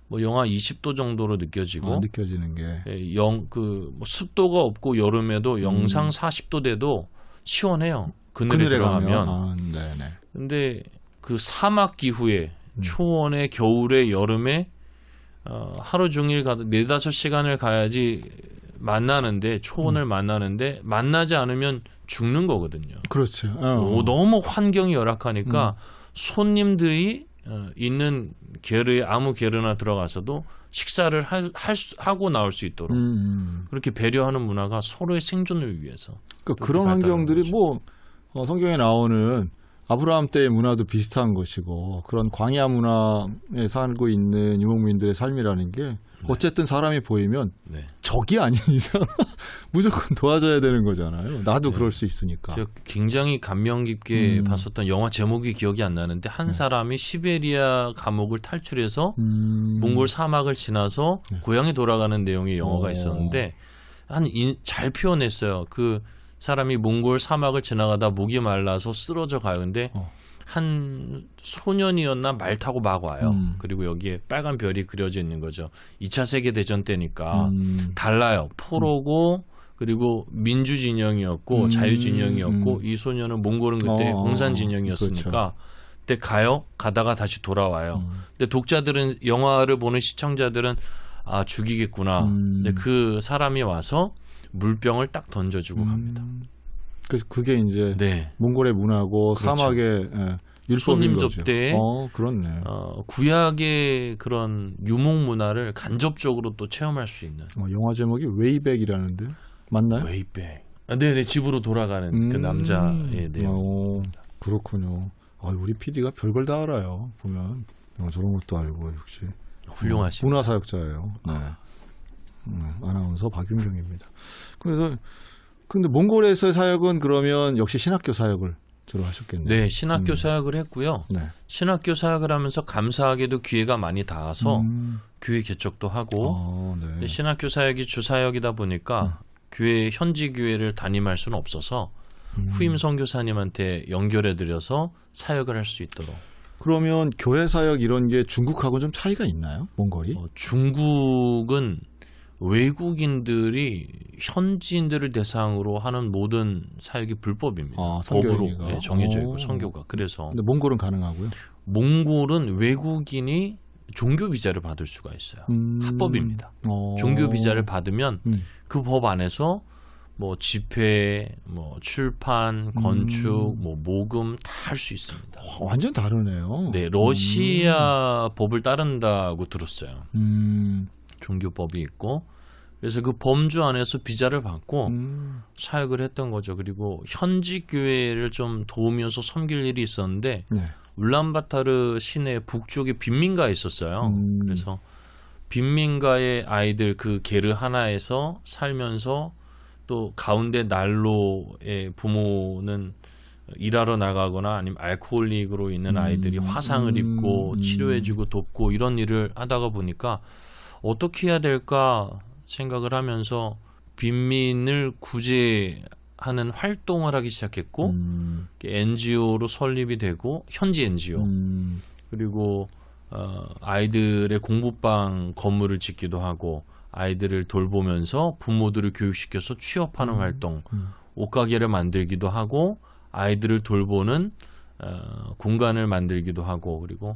뭐 영하 20도 정도로 느껴지고 느껴지는 게 뭐 습도가 없고 여름에도 영상 40도 돼도 시원해요. 그늘에 들어가면. 네네. 근데 그 사막 기후에 초원에 겨울에 여름에 하루 종일 가도 4-5시간을 가야지 만나는데 초원을 만나는데 만나지 않으면 죽는 거거든요. 그렇죠. 너무 환경이 열악하니까 손님들이 있는 게르에 아무 게르나 들어가서도 식사를 하고 나올 수 있도록 그렇게 배려하는 문화가 서로의 생존을 위해서 그런 환경들이 뭐 성경에 나오는 아브라함 때의 문화도 비슷한 것이고 그런 광야 문화에 살고 있는 유목민들의 삶이라는 게 어쨌든 사람이 보이면 적이 아닌 이상 무조건 도와줘야 되는 거잖아요. 나도 그럴 수 있으니까. 제가 굉장히 감명 깊게 봤었던 영화 제목이 기억이 안 나는데 한 사람이 시베리아 감옥을 탈출해서 몽골 사막을 지나서 고향에 돌아가는 내용의 영화가 있었는데 잘 표현했어요. 그 사람이 몽골 사막을 지나가다 목이 말라서 쓰러져 가요. 근데 한 소년이었나 말 타고 막 와요. 그리고 여기에 빨간 별이 그려져 있는 거죠. 2차 세계대전 때니까 달라요. 포로고 그리고 민주진영이었고 자유진영이었고 이 소년은 몽골은 그때 공산진영이었으니까 그렇죠. 그때 가다가 다시 돌아와요. 근데 독자들은 영화를 보는 시청자들은 죽이겠구나. 근데 그 사람이 와서 물병을 딱 던져주고 갑니다. 그게 이제 몽골의 문화고 그렇죠. 사막에 손님 접대에 그렇네. 구약의 그런 유목 문화를 간접적으로 또 체험할 수 있는. 영화 제목이 웨이백이라는데 맞나요? 웨이백. 네네, 집으로 돌아가는 그 남자의 내용. 그렇군요. 우리 PD가 별걸 다 알아요. 보면 저런 것도 알고 역시 훌륭하십니다. 문화사역자예요. 네. 아나운서 박윤경입니다. 그래서 근데 몽골에서의 사역은 그러면 역시 신학교 사역을 주로 하셨겠네요. 네, 신학교 사역을 했고요. 네. 신학교 사역을 하면서 감사하게도 기회가 많이 닿아서 교회 개척도 하고 네. 신학교 사역이 주사역이다 보니까 교회 현지 교회를 담임할 수는 없어서 후임 선교사님한테 연결해드려서 사역을 할 수 있도록. 그러면 교회 사역 이런 게 중국하고 좀 차이가 있나요? 몽골이? 중국은 외국인들이 현지인들을 대상으로 하는 모든 사역이 불법입니다. 법으로 정해져 있고 선교가. 그래서 근데 몽골은 가능하고요. 몽골은 외국인이 종교 비자를 받을 수가 있어요. 합법입니다. 종교 비자를 받으면 그 법 안에서 뭐 집회, 뭐 출판, 건축, 뭐 모금 다 할 수 있습니다. 완전 다르네요. 네, 러시아 법을 따른다고 들었어요. 종교법이 있고 그래서 그 범주 안에서 비자를 받고 사역을 했던 거죠. 그리고 현지 교회를 좀 도우면서 섬길 일이 있었는데 네. 울란바타르 시내 북쪽에 빈민가에 있었어요. 그래서 빈민가의 아이들 그 게르 하나에서 살면서 또 가운데 난로의 부모는 일하러 나가거나 아니면 알코올릭으로 있는 아이들이 화상을 입고 치료해주고 돕고 이런 일을 하다가 보니까 어떻게 해야 될까 생각을 하면서 빈민을 구제하는 활동을 하기 시작했고 NGO로 설립이 되고 현지 NGO 그리고 아이들의 공부방 건물을 짓기도 하고 아이들을 돌보면서 부모들을 교육시켜서 취업하는 활동 옷가게를 만들기도 하고 아이들을 돌보는 공간을 만들기도 하고 그리고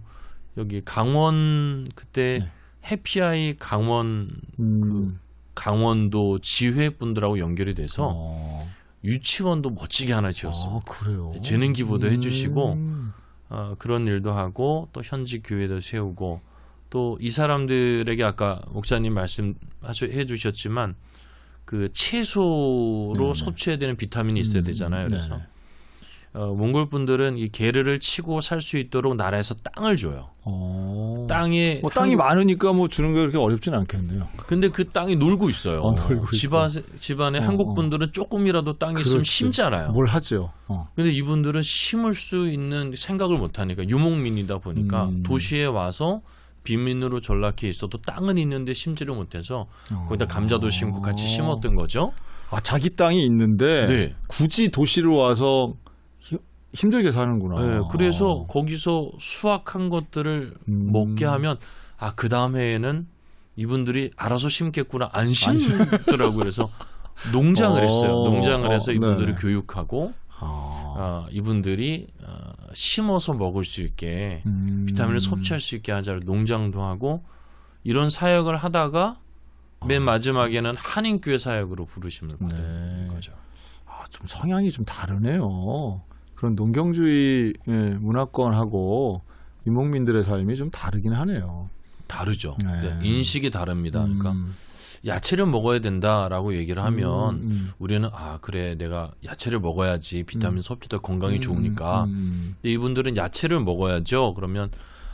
여기 강원 그때 네. 해피아이 강원 그 강원도 지회 분들하고 연결이 돼서 유치원도 멋지게 하나 지었어요. 그래요. 재능 기부도 해주시고 그런 일도 하고 또 현지 교회도 세우고 또 이 사람들에게 아까 목사님 말씀해 주셨지만 그 채소로 네네. 섭취해야 되는 비타민이 있어야 되잖아요. 그래서 몽골 분들은 이 게르를 치고 살 수 있도록 나라에서 땅을 줘요. 땅에 땅이 많으니까 뭐 주는 게 그렇게 어렵진 않겠네요. 근데 그 땅이 놀고 있어요. 놀고 집안에 한국 분들은 조금이라도 땅이 있으면 그렇지. 심잖아요. 뭘 하죠. 근데 이분들은 심을 수 있는 생각을 못 하니까 유목민이다 보니까 도시에 와서 빈민으로 전락해 있어도 땅은 있는데 심지를 못해서 거기다 감자도 심고 같이 심었던 거죠. 자기 땅이 있는데 네. 굳이 도시로 와서 힘들게 사는구나. 네, 그래서 거기서 수확한 것들을 먹게 하면 그 다음해에는 이분들이 알아서 심겠구나 안 심더라고요. 그래서 농장을 했어요. 농장을 해서 이분들을 네. 교육하고 이분들이 심어서 먹을 수 있게 비타민을 섭취할 수 있게 하자고 농장도 하고 이런 사역을 하다가 맨 마지막에는 한인교회 사역으로 부르심을 받은 거죠. 좀 성향이 좀 다르네요. 그런 농경주의 문화권하고 유목민들의 삶이 좀 다르긴 하네요. 다르죠. 네. 그러니까 인식이 다릅니다. 그러니까 야채를 먹어야 된다라고 얘기를 하면 우리는 그래 내가 야채를 먹어야지 비타민 섭취도 건강이 좋으니까. 근데 이분들은 야채를 먹어야죠. 그러면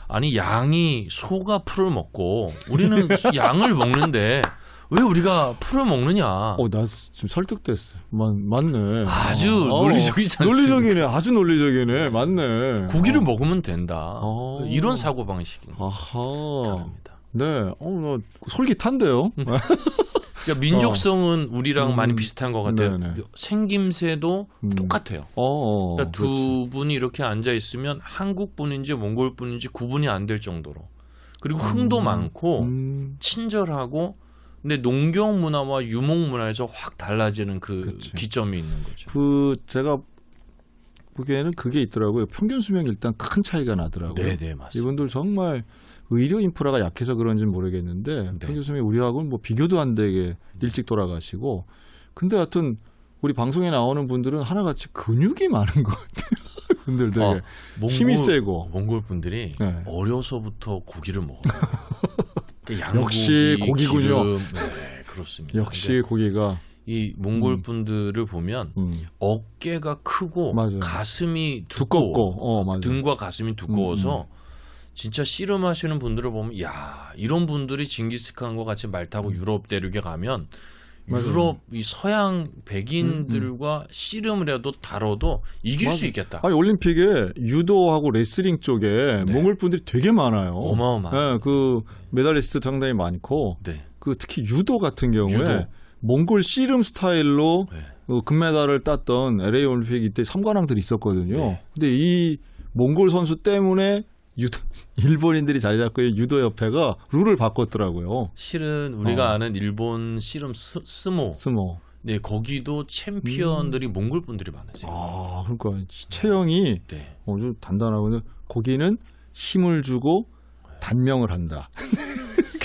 아니 양이 소가 풀을 먹고 우리는 양을 먹는데 왜 우리가 풀을 먹느냐. 나 좀 설득됐어요. 맞네. 아주 논리적이지 않습니까? 논리적이네. 아주 논리적이네. 맞네. 고기를 먹으면 된다. 이런 사고방식입니다. 다릅니다. 네. 나 솔깃한데요. 그러니까 민족성은 우리랑 많이 비슷한 것 같아요. 네네. 생김새도 똑같아요. 그러니까 두 그렇지. 분이 이렇게 앉아 있으면 한국 분인지 몽골 분인지 구분이 안 될 정도로. 그리고 흥도 많고 친절하고. 근데 농경 문화와 유목 문화에서 확 달라지는 그치. 기점이 있는 거죠. 제가 보기에는 그게 있더라고요. 평균 수명이 일단 큰 차이가 나더라고요. 네, 맞습니다. 이분들 정말 의료 인프라가 약해서 그런지는 모르겠는데 평균 수명이 우리하고는 뭐 비교도 안 되게 일찍 돌아가시고. 근데 하여튼 우리 방송에 나오는 분들은 하나같이 근육이 많은 것 같아요. 분들 되게 힘이 세고. 몽골 분들이 네. 어려서부터 고기를 먹어요. 그러니까 양고기, 역시 고기군요. 기름, 네, 그렇습니다. 역시 고기가. 이 몽골 분들을 보면 어깨가 크고 맞아요. 가슴이 두껍고 맞아요. 등과 가슴이 두꺼워서 진짜 씨름하시는 분들을 보면 야 이런 분들이 징기스칸과 같이 말 타고 유럽 대륙에 가면 맞아요. 유럽 이 서양 백인들과 씨름을 해도 다뤄도 이길 수 있겠다. 아니 올림픽에 유도하고 레슬링 쪽에 네. 몽골 분들이 되게 많아요. 어마어마해요. 네, 그 메달리스트 상당히 많고 네. 그 특히 유도 같은 경우에 유도. 몽골 씨름 스타일로 네. 금메달을 땄던 LA 올림픽 이때 3관왕들이 있었거든요. 네. 근데 이 몽골 선수 때문에 유도 일본인들이 자리 잡고 유도 협회가 룰을 바꿨더라고요. 실은 우리가 아는 일본 씨름 스모. 네, 거기도 챔피언들이 몽골 분들이 많으세요. 아, 그러니까 체형이 네. 좀 단단하고 거기는 힘을 주고 단명을 한다.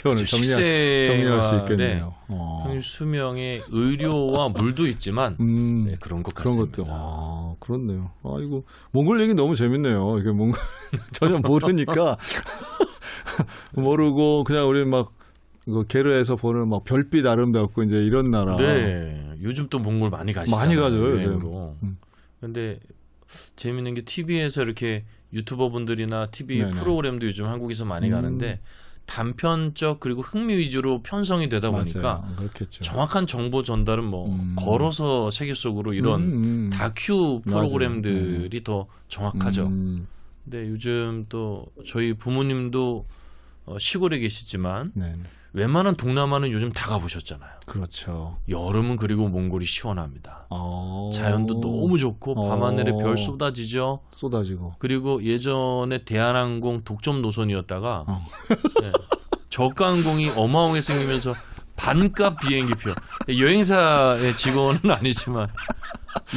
오늘 정리할 수 있겠네요. 평균 수명의 의료와 물도 있지만 네, 그런 것 같습니다. 그런 것도 그렇네요. 이거 몽골 얘기 너무 재밌네요. 이게 몽골 전혀 모르니까 모르고 그냥 우리 막 이거 게르에서 보는 막 별빛 아름답고 이제 이런 나라. 네, 요즘 또 몽골 많이 가시잖아요. 많이 가죠. 여행으로. 근데 재밌는 게 TV에서 이렇게 유튜버 분들이나 TV 네네. 프로그램도 요즘 한국에서 많이 가는데. 단편적 그리고 흥미 위주로 편성이 되다 보니까 맞아요. 그렇겠죠. 정확한 정보 전달은 뭐 걸어서 세계 속으로 이런 다큐 프로그램들이 더 정확하죠. 근데 요즘 또 저희 부모님도 시골에 계시지만 네. 웬만한 동남아는 요즘 다 가보셨잖아요. 그렇죠. 여름은 그리고 몽골이 시원합니다. 자연도 너무 좋고 밤하늘에 별 쏟아지죠. 쏟아지고. 그리고 예전에 대한항공 독점 노선이었다가 네, 저가항공이 어마어마하게 생기면서 반값 비행기표. 여행사의 직원은 아니지만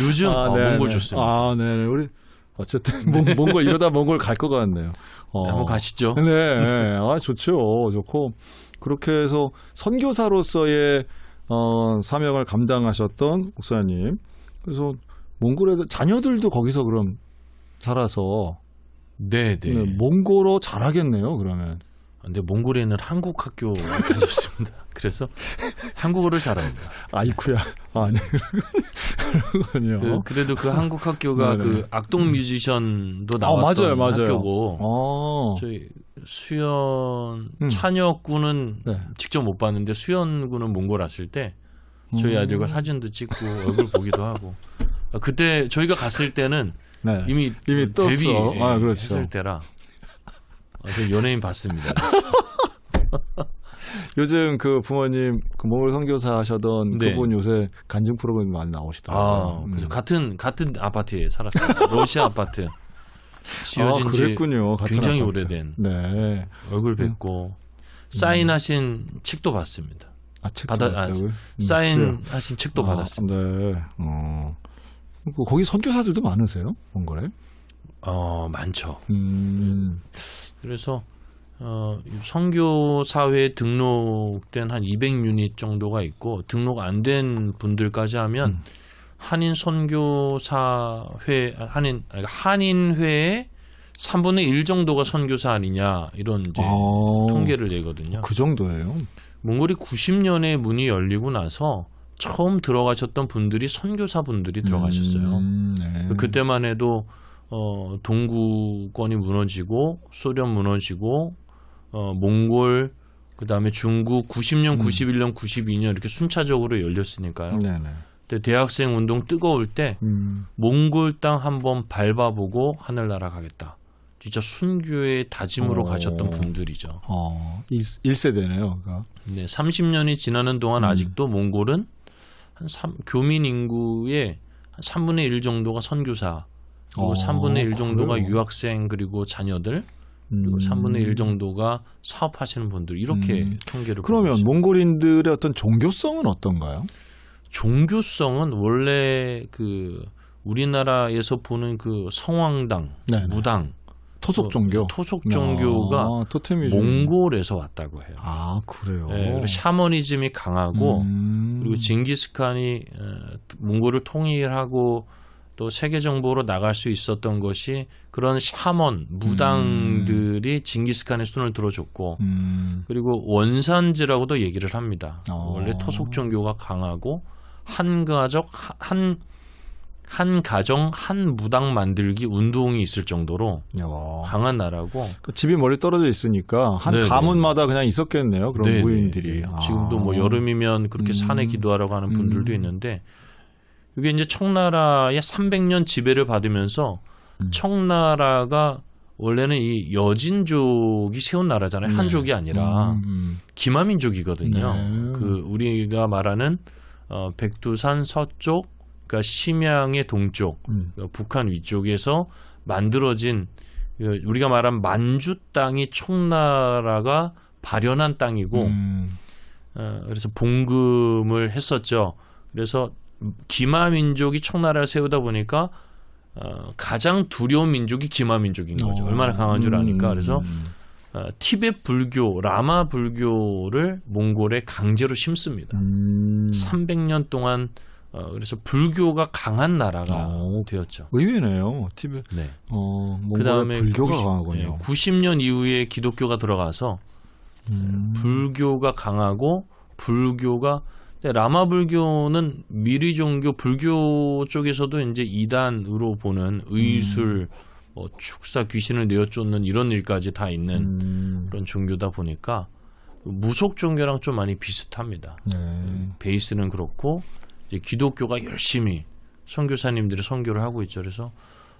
요즘 몽골 좋습니다. 네. 우리 어쨌든 몽골 이러다 몽골 갈 것 같네요. 한번 가시죠. 네. 좋죠. 좋고 그렇게 해서 선교사로서의 사명을 감당하셨던 목사님. 그래서 몽골에 자녀들도 거기서 그럼 자라서 네. 몽골어 잘하겠네요. 그러면. 근데 몽골에는 한국 학교 다녔습니다. 그래서 한국어를 잘합니다. 아이쿠야. 네. 그렇군요. 그래도 그 한국 학교가 그 악동 뮤지션도 나왔던 맞아요. 학교고 저희 수연 찬혁군은 직접 못 봤는데 수연군은 몽골 왔을 때 저희 아들과 사진도 찍고 얼굴 보기도 하고 그때 저희가 갔을 때는 이미 데뷔 그렇죠. 했을 때라 연예인 봤습니다. 요즘 그 부모님 그 몽골 선교사 하셨던 그분 요새 간증 프로그램 많이 나오시더라고요. 그래서 같은 아파트에 살았어요. 러시아 아파트. 지어진 지 그랬군요. 굉장히 아파트. 오래된. 네. 얼굴 뵙고 사인하신 책도 받습니다. 책도 받았다고요? 사인하신 책도 받았습니다. 네. 거기 선교사들도 많으세요? 몽골에? 많죠. 그래서 선교사회에 등록된 한 200유닛 정도가 있고 등록 안 된 분들까지 하면 한인 선교사회 한인회의 3분의 1 정도가 선교사 아니냐 이런 이제 통계를 내거든요. 그 정도예요? 몽골이 90년에 문이 열리고 나서 처음 들어가셨던 분들이 선교사 분들이 들어가셨어요. 네. 그때만 해도 동구권이 무너지고 소련 무너지고 몽골 그다음에 중국 90년, 91년, 92년 이렇게 순차적으로 열렸으니까요. 네네. 근데 대학생 운동 뜨거울 때 몽골 땅 한번 밟아보고 하늘나라 가겠다. 진짜 순교의 다짐으로 가셨던 분들이죠. 1세대네요. 그러니까. 네, 30년이 지나는 동안 아직도 몽골은 교민 인구의 한 3분의 1 정도가 선교사, 그리고 3분의 1 정도가 그래요? 유학생 그리고 자녀들, 그리고 3분의 1 정도가 사업하시는 분들 이렇게 통계를 그러면 몽골인들의 어떤 종교성은 어떤가요? 종교성은 원래 그 우리나라에서 보는 그 성황당, 네네. 무당, 토속 종교. 토속 종교가 몽골에서 왔다고 해요. 그래요. 네, 그리고 샤머니즘이 강하고 그리고 징기스칸이 몽골을 통일하고 또 세계 정복으로 나갈 수 있었던 것이 그런 샤먼 무당들이 징기스칸의 손을 들어줬고 그리고 원산지라고도 얘기를 합니다. 원래 토속 종교가 강하고 한 가정 한 무당 만들기 운동이 있을 정도로 강한 나라고. 그 집이 멀리 떨어져 있으니까 한 네네. 가문마다 그냥 있었겠네요. 그런 네네. 무인들이. 지금도 뭐 여름이면 그렇게 산에 기도하라고 하는 분들도 있는데 이게 이제 청나라의 300년 지배를 받으면서 청나라가 원래는 이 여진족이 세운 나라잖아요. 한족이 아니라 기마민족이거든요. 네. 그 우리가 말하는 백두산 서쪽, 그러니까 심양의 동쪽, 그러니까 북한 위쪽에서 만들어진 우리가 말한 만주 땅이 청나라가 발현한 땅이고, 그래서 봉금을 했었죠. 그래서 기마민족이 청나라를 세우다 보니까 가장 두려운 민족이 기마민족인 거죠. 얼마나 강한 줄 아니까. 그래서 티베트 불교, 라마 불교를 몽골에 강제로 심습니다. 300년 동안 그래서 불교가 강한 나라가 되었죠. 의외네요. 티베트. 네. 몽골의 불교가 강하군요. 90년 이후에 기독교가 들어가서 불교가 강하고 불교가 라마 불교는 미리 종교 불교 쪽에서도 이제 이단으로 보는 의술, 뭐 축사 귀신을 내어쫓는 이런 일까지 다 있는 그런 종교다 보니까 무속 종교랑 좀 많이 비슷합니다. 베이스는 그렇고 이제 기독교가 열심히 선교사님들이 선교를 하고 있죠. 그래서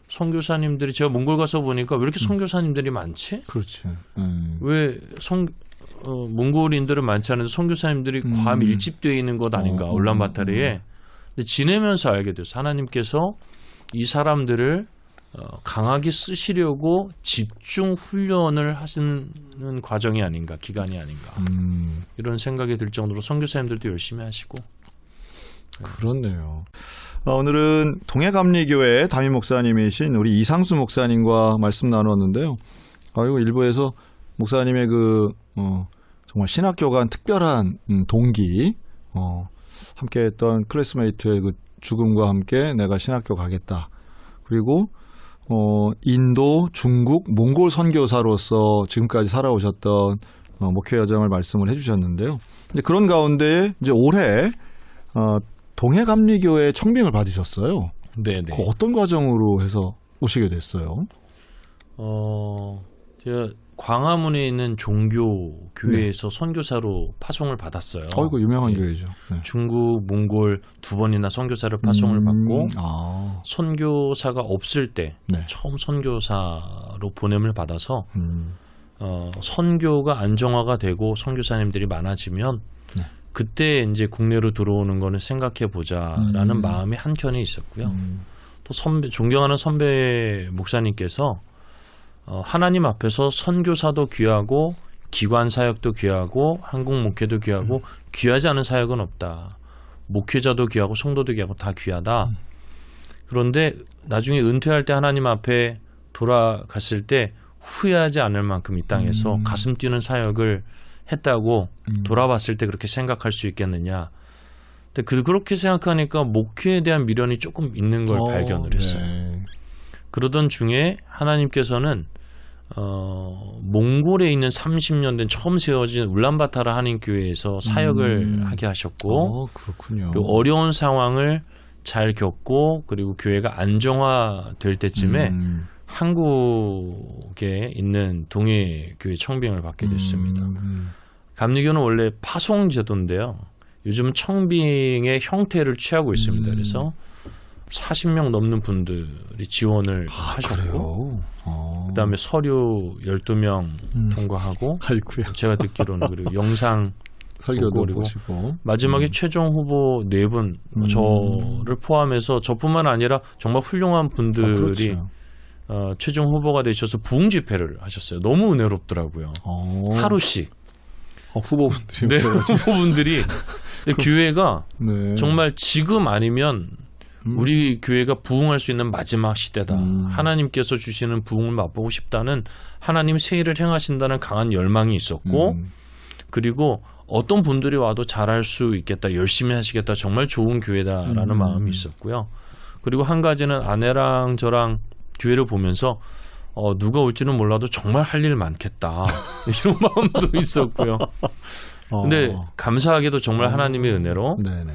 선교사님들이 제가 몽골 가서 보니까 왜 이렇게 선교사님들이 많지? 그렇지. 왜 몽골인들은 많지 않은데 선교사님들이 과 밀집되어 있는 것 아닌가 울란바타르에. 근데 지내면서 알게 됐어요. 하나님께서 이 사람들을 강하게 쓰시려고 집중 훈련을 하시는 과정이 아닌가, 기간이 아닌가 이런 생각이 들 정도로 선교사님들도 열심히 하시고. 그렇네요. 오늘은 동해감리교회 담임 목사님이신 우리 이상수 목사님과 말씀 나눴는데요. 이거 일부에서 목사님의 정말 신학교간 특별한 동기, 함께했던 클래스메이트의 그 죽음과 함께 내가 신학교 가겠다. 그리고 인도, 중국, 몽골 선교사로서 지금까지 살아오셨던 목회 여정을 말씀을 해주셨는데요. 근데 그런 가운데 이제 올해 동해감리교회 청빙을 받으셨어요. 네네. 그 어떤 과정으로 해서 오시게 됐어요? 제가 광화문에 있는 종교 교회에서 선교사로 파송을 받았어요. 이거 유명한 교회죠. 네. 중국, 몽골 2번이나 선교사를 파송을 받고 선교사가 없을 때 처음 선교사로 보냄을 받아서 선교가 안정화가 되고 선교사님들이 많아지면 그때 이제 국내로 들어오는 거는 생각해 보자라는 마음이 한켠에 있었고요. 또 존경하는 선배 목사님께서 하나님 앞에서 선교사도 귀하고 기관 사역도 귀하고 한국 목회도 귀하고 귀하지 않은 사역은 없다. 목회자도 귀하고 성도도 귀하고 다 귀하다. 그런데 나중에 은퇴할 때 하나님 앞에 돌아갔을 때 후회하지 않을 만큼 이 땅에서 가슴 뛰는 사역을 했다고 돌아봤을 때 그렇게 생각할 수 있겠느냐. 근데 그렇게 생각하니까 목회에 대한 미련이 조금 있는 걸 발견을 했어요. 네. 그러던 중에 하나님께서는 몽골에 있는 30년 된 처음 세워진 울란바타르 한인교회에서 사역을 하게 하셨고 그렇군요. 그리고 어려운 상황을 잘 겪고 그리고 교회가 안정화될 때쯤에 한국에 있는 동해교회 청빙을 받게 됐습니다. 감리교는 원래 파송 제도인데요. 요즘 청빙의 형태를 취하고 있습니다. 그래서 40명 넘는 분들이 지원을 하셨고 그다음에 서류 12명 통과하고 아이고야. 제가 듣기로는 그리고 영상 설교도 그리고 보시고 마지막에 최종 후보 4분 저를 포함해서 저뿐만 아니라 정말 훌륭한 분들이 그렇죠. 최종 후보가 되셔서 부흥 집회를 하셨어요. 너무 은혜롭더라고요. 하루씩. 후보분들이 네, 후보분들이. 근데 교회가 정말 지금 아니면 우리 교회가 부흥할 수 있는 마지막 시대다. 하나님께서 주시는 부흥을 맛보고 싶다는 하나님 새 일을 행하신다는 강한 열망이 있었고 그리고 어떤 분들이 와도 잘할 수 있겠다. 열심히 하시겠다. 정말 좋은 교회다라는 마음이 있었고요. 그리고 한 가지는 아내랑 저랑 교회를 보면서 누가 올지는 몰라도 정말 할 일 많겠다 이런 마음도 있었고요. 근데 감사하게도 정말 하나님의 은혜로 네네.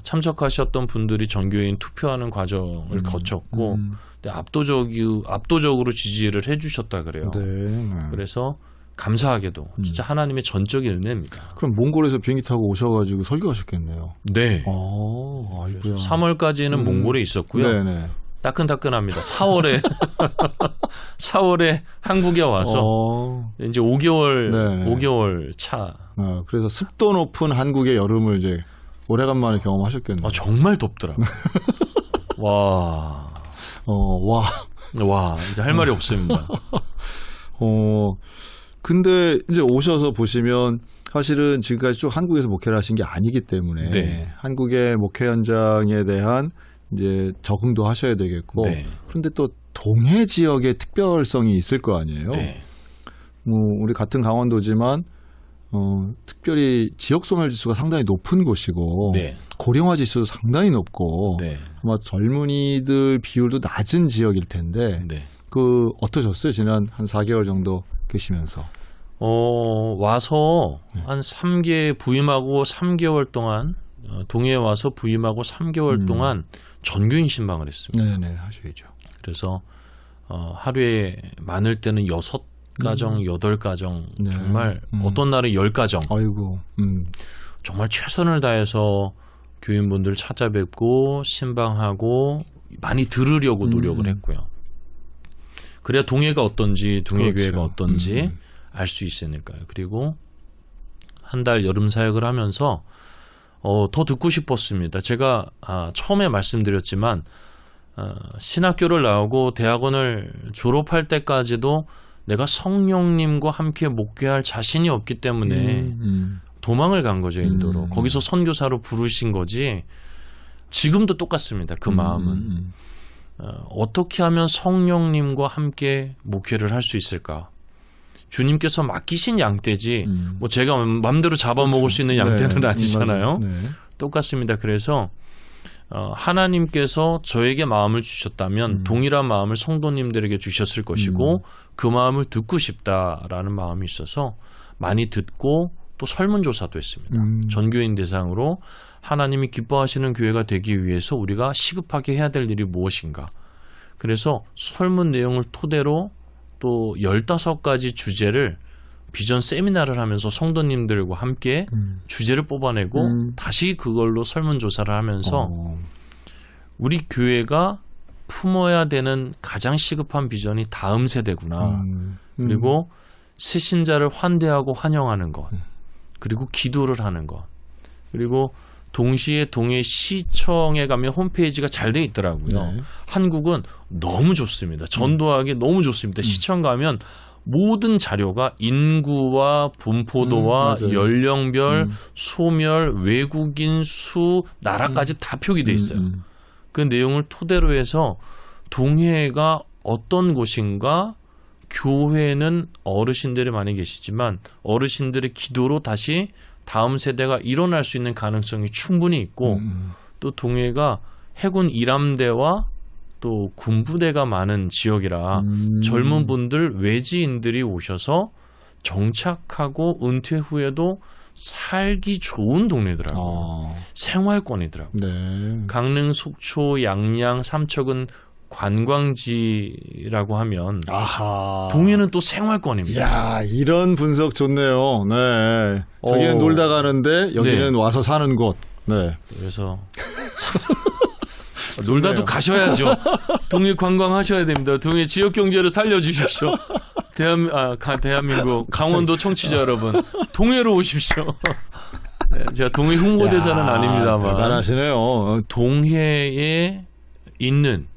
참석하셨던 분들이 전교인 투표하는 과정을 거쳤고 근데 압도적으로 지지를 해주셨다 그래요. 네. 그래서 감사하게도 진짜 하나님의 전적인 은혜입니다. 그럼 몽골에서 비행기 타고 오셔가지고 설교하셨겠네요. 네. 아이고야. 3월까지는 몽골에 있었고요. 네네. 따끈따끈합니다. 4월에 한국에 와서 이제 5개월 차. 그래서 습도 높은 한국의 여름을 이제 오래간만에 경험하셨겠네요. 정말 덥더라고요. 와. 이제 할 말이 없습니다. 근데 이제 오셔서 보시면 사실은 지금까지 쭉 한국에서 목회를 하신 게 아니기 때문에 네. 한국의 목회 현장에 대한 이제 적응도 하셔야 되겠고 네. 그런데 또 동해 지역의 특별성이 있을 거 아니에요. 네. 우리 같은 강원도지만 특별히 지역 소멸 지수가 상당히 높은 곳이고 네. 고령화 지수도 상당히 높고 네. 아마 젊은이들 비율도 낮은 지역일 텐데 네. 어떠셨어요? 지난 한 4개월 정도 계시면서. 와서 한 3개월 3개월 동안 동해에 와서 부임하고 3개월 동안 전교인 신방을 했습니다. 네네 하셔야죠. 그래서 하루에 많을 때는 6가정, 8가정 네. 정말 어떤 날은 10가정. 아이고. 정말 최선을 다해서 교인분들 찾아뵙고 신방하고 많이 들으려고 노력을 했고요. 그래야 동해가 어떤지, 동해교회가 어떤지 알 수 있으니까요. 그리고 한 달 여름 사역을 하면서 더 듣고 싶었습니다. 제가 처음에 말씀드렸지만 신학교를 나오고 대학원을 졸업할 때까지도 내가 성령님과 함께 목회할 자신이 없기 때문에 도망을 간 거죠. 인도로. 거기서 선교사로 부르신 거지. 지금도 똑같습니다. 그 마음은. 어떻게 하면 성령님과 함께 목회를 할 수 있을까? 주님께서 맡기신 양떼지 뭐 제가 마음대로 잡아먹을 수 있는 양떼는 아니잖아요. 네. 똑같습니다. 그래서 하나님께서 저에게 마음을 주셨다면 동일한 마음을 성도님들에게 주셨을 것이고 그 마음을 듣고 싶다라는 마음이 있어서 많이 듣고 또 설문조사도 했습니다. 전교인 대상으로 하나님이 기뻐하시는 교회가 되기 위해서 우리가 시급하게 해야 될 일이 무엇인가. 그래서 설문 내용을 토대로 또 15가지 주제를 비전 세미나를 하면서 성도님들과 함께 주제를 뽑아내고 다시 그걸로 설문조사를 하면서 우리 교회가 품어야 되는 가장 시급한 비전이 다음 세대구나. 그리고 새신자를 환대하고 환영하는 것. 그리고 기도를 하는 것. 그리고 동시에 동해 시청에 가면 홈페이지가 잘 돼 있더라고요. 네. 한국은 너무 좋습니다. 전도하기 너무 좋습니다. 시청 가면 모든 자료가 인구와 분포도와 연령별, 소멸, 외국인 수, 나라까지 다 표기돼 있어요. 그 내용을 토대로 해서 동해가 어떤 곳인가, 교회는 어르신들이 많이 계시지만 어르신들의 기도로 다시 다음 세대가 일어날 수 있는 가능성이 충분히 있고 또 동해가 해군 일함대와 또 군부대가 많은 지역이라 젊은 분들 외지인들이 오셔서 정착하고 은퇴 후에도 살기 좋은 동네더라고요. 생활권이더라고요. 네. 강릉, 속초, 양양, 삼척은 관광지라고 하면 동해는 또 생활권입니다. 야, 이런 분석 좋네요. 네. 저기는 놀다 가는데 여기는 와서 사는 곳. 네. 그래서 놀다도 가셔야죠. 동해 관광하셔야 됩니다. 동해 지역 경제를 살려주십시오. 대한민국 강원도 청취자 여러분, 동해로 오십시오. 네, 제가 동해 홍보대사는 아닙니다만 대단하시네요. 동해에 있는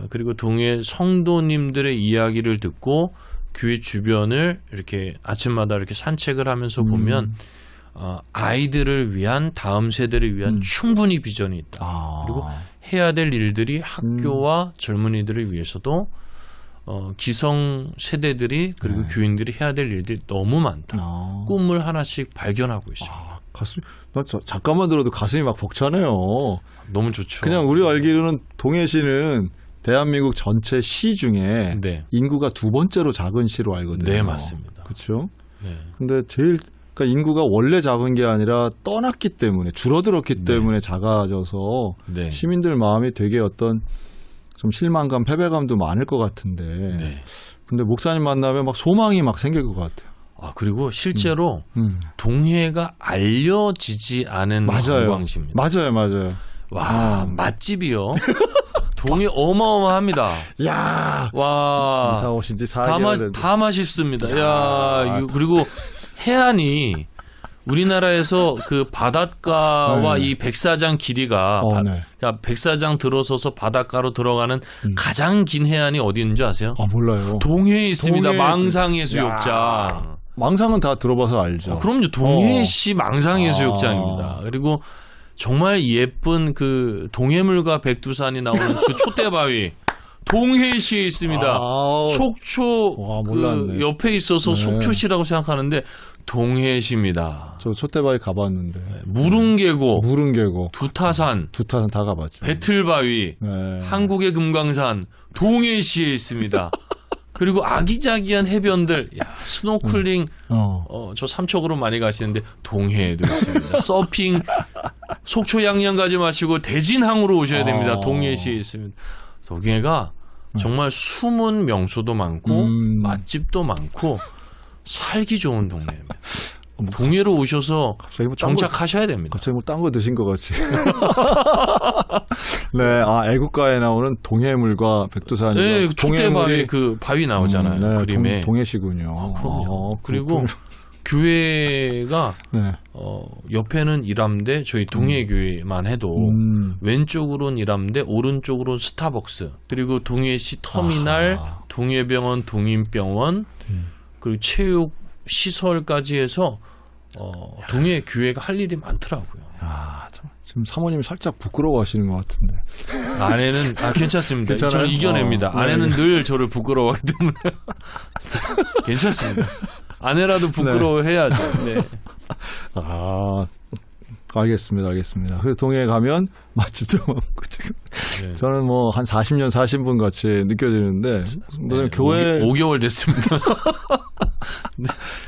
그리고 동해 성도님들의 이야기를 듣고 교회 주변을 이렇게 아침마다 이렇게 산책을 하면서 보면 아이들을 위한 다음 세대를 위한 충분히 비전이 있다. 그리고 해야 될 일들이 학교와 젊은이들을 위해서도 기성 세대들이 그리고 교인들이 해야 될 일들이 너무 많다. 꿈을 하나씩 발견하고 있습니다. 나 잠깐만 들어도 가슴이 막 벅차네요. 너무 좋죠. 그냥 우리 알기로는 동해시는 대한민국 전체 시 중에 네. 인구가 두 번째로 작은 시로 알거든요. 네, 맞습니다. 그렇죠. 네. 근데 그러니까 인구가 원래 작은 게 아니라 떠났기 때문에 줄어들었기 때문에 작아져서 네. 시민들 마음이 되게 어떤 좀 실망감, 패배감도 많을 것 같은데. 네. 근데 목사님 만나면 막 소망이 막 생길 것 같아요. 그리고 실제로 동해가 알려지지 않은 맞아요. 관광지입니다. 맞아요. 와, 맛집이요. 동해 어마어마합니다. 야, 와, 이사 오신 지 4개월 됐는데. 다 맛있습니다. 야, 그리고 해안이 우리나라에서 그 바닷가와 네. 이 백사장 길이가 네. 그러니까 백사장 들어서서 바닷가로 들어가는 가장 긴 해안이 어디 있는지 아세요? 몰라요. 동해에 있습니다. 동해. 망상해수욕장. 망상은 다 들어봐서 알죠. 그럼요. 동해시 망상해수욕장입니다. 아. 그리고 정말 예쁜 그 동해물과 백두산이 나오는 그 촛대바위 동해시에 있습니다. 속초 와, 그 몰랐네. 옆에 있어서 네. 속초시라고 생각하는데 동해시입니다. 저 촛대바위 가봤는데. 무릉계곡, 무릉계곡, 두타산, 두타산 다 가봤죠. 배틀바위, 네. 한국의 금강산 동해시에 있습니다. 그리고 아기자기한 해변들, 스노클링, 저 삼척으로 많이 가시는데 동해에도 있습니다. 서핑, 속초 양양 가지 마시고 대진항으로 오셔야 됩니다. 동해시에 있습니다. 동해가 정말 숨은 명소도 많고 맛집도 많고 살기 좋은 동네입니다. 동해로 오셔서 갑자기 뭐 정착하셔야 됩니다. 갑자기 뭐 딴 거 드신 것 같이. 네, 애국가에 나오는 동해물과 백두산이. 네, 촛대바위 그 바위 나오잖아요. 네, 그림에. 동해시군요. 그럼요. 그리고 교회가 네. 옆에는 일함대 저희 동해교회만 해도 왼쪽으로는 일함대 오른쪽으로는 스타벅스 그리고 동해시 터미널 동해병원 동인병원 그리고 체육 시설까지 해서 동해교회가 할 일이 많더라고요. 지금 사모님이 살짝 부끄러워하시는 것 같은데. 아내는 괜찮습니다. 괜찮아요? 저는 이겨냅니다. 네. 아내는 늘 저를 부끄러워하기 때문에 괜찮습니다. 아내라도 부끄러워해야죠. 네. 알겠습니다. 그래서 동해에 가면 맛집도 많고 지금 네. 저는 뭐 한 40년 사신 분 같이 느껴지는데 네, 교회 5개월 됐습니다.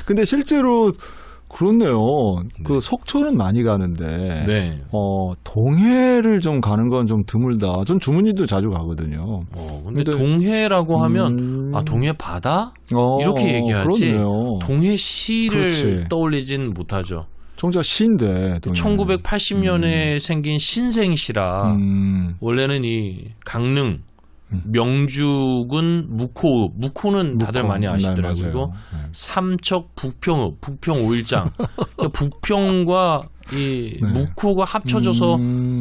근데 실제로 그렇네요. 그 속초는 많이 가는데 네. 동해를 좀 가는 건 좀 드물다. 전 주문이도 자주 가거든요. 근데 동해라고 하면 동해 바다 이렇게 얘기하지. 그렇네요. 동해시를 그렇지. 떠올리진 못하죠. 정작 시인데 1980년에 생긴 신생시라 원래는 이 강릉 명주군 무코는 다들 많이 아시더라고요. 네, 삼척 북평읍 북평 5일장 그러니까 북평과 이 무코가 합쳐져서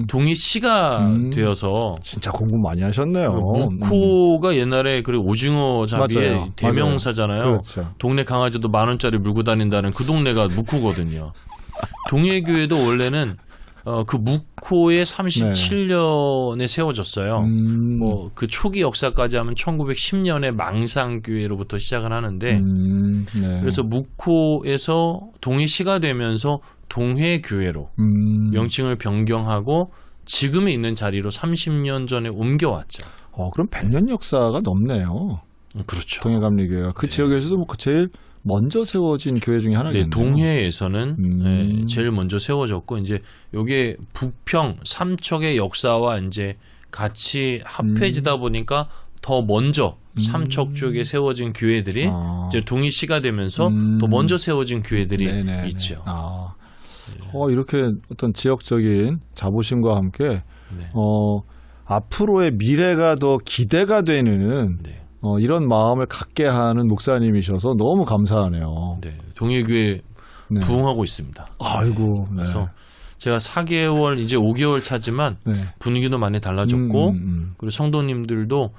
동해시가 되어서 진짜 공부 많이 하셨네요. 무코가 옛날에 그 오징어 잡이의 맞아요. 대명사잖아요. 그렇죠. 동네 강아지도 10,000원짜리 물고 다닌다는 그 동네가 무코거든요. 동해교회도 원래는 그 무코에 37년에 세워졌어요. 뭐 그 초기 역사까지 하면 1910년에 망상교회로부터 시작을 하는데 네. 그래서 무코에서 동해시가 되면서 동해교회로 명칭을 변경하고 지금에 있는 자리로 30년 전에 옮겨왔죠. 그럼 100년 역사가 넘네요. 그렇죠. 동해감리교회가 그 지역에서도 뭐 제일 먼저 세워진 교회 중에 하나겠네요. 네, 동해에서는 네, 제일 먼저 세워졌고 이제 요게 북평 삼척의 역사와 이제 같이 합해지다 보니까 더 먼저 삼척 쪽에 세워진 교회들이 이제 동해시가 되면서 더 먼저 세워진 교회들이 네네네. 있죠. 이렇게 어떤 지역적인 자부심과 함께 네. 앞으로의 미래가 더 기대가 되는 네. 이런 마음을 갖게 하는 목사님이셔서 너무 감사하네요. 네, 동해교회 네. 부흥하고 있습니다. 아이고. 네. 그래서 제가 4개월 이제 5개월 차지만 네. 분위기도 많이 달라졌고 그리고 성도님들도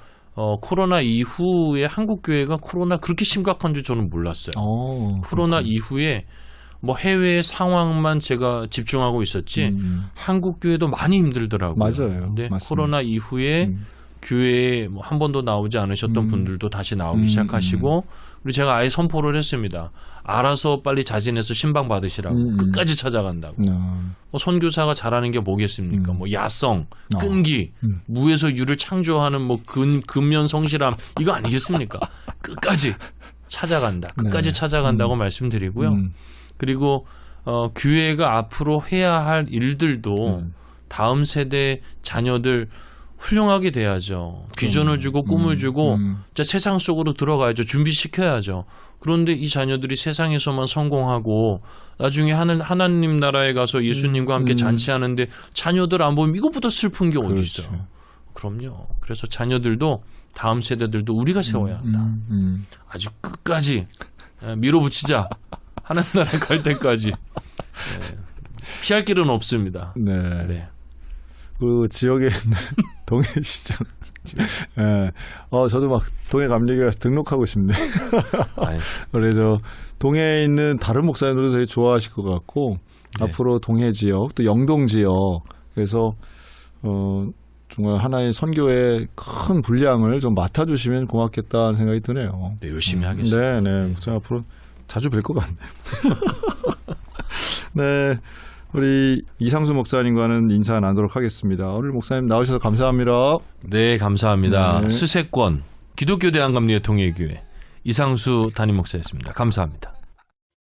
코로나 이후에 한국 교회가 코로나 그렇게 심각한 줄 저는 몰랐어요. 코로나 이후에 뭐 해외 상황만 제가 집중하고 있었지 한국 교회도 많이 힘들더라고요. 맞아요. 근데 맞습니다. 코로나 이후에 교회에 뭐 한 번도 나오지 않으셨던 분들도 다시 나오기 시작하시고 그리고 제가 아예 선포를 했습니다. 알아서 빨리 자진해서 신방 받으시라고 끝까지 찾아간다고. 뭐 선교사가 잘하는 게 뭐겠습니까? 뭐 야성, 끈기, 무에서 유를 창조하는 뭐 근면 성실함 이거 아니겠습니까? 끝까지 찾아간다. 끝까지 네. 찾아간다고 말씀드리고요. 그리고 교회가 앞으로 해야 할 일들도 다음 세대 자녀들 훌륭하게 돼야죠. 비전을 주고 꿈을 주고 진짜 세상 속으로 들어가야죠. 준비시켜야죠. 그런데 이 자녀들이 세상에서만 성공하고 나중에 하나님 나라에 가서 예수님과 함께 잔치하는데 자녀들 안 보면 이것보다 슬픈 게 어디 있어요. 그렇죠. 그럼요. 그래서 자녀들도 다음 세대들도 우리가 세워야 한다. 아주 끝까지 밀어붙이자. 하나님 나라에 갈 때까지. 피할 길은 없습니다. 네. 네. 그 지역에 있는 동해시장. 예. 저도 막 동해 감리교회 가서 등록하고 싶네. 그래서 동해에 있는 다른 목사님들도 되게 좋아하실 것 같고 네. 앞으로 동해 지역 또 영동 지역 그래서 정말 하나의 선교의 큰 분량을 좀 맡아주시면 고맙겠다는 생각이 드네요. 네, 열심히 하겠습니다. 네. 제가 앞으로 자주 뵐 것 같네요. 네. 우리 이상수 목사님과는 인사 나누도록 하겠습니다. 오늘 목사님 나오셔서 감사합니다. 네, 감사합니다. 네. 수세권 기독교 대한감리회 통일교회 이상수 담임 목사였습니다. 감사합니다.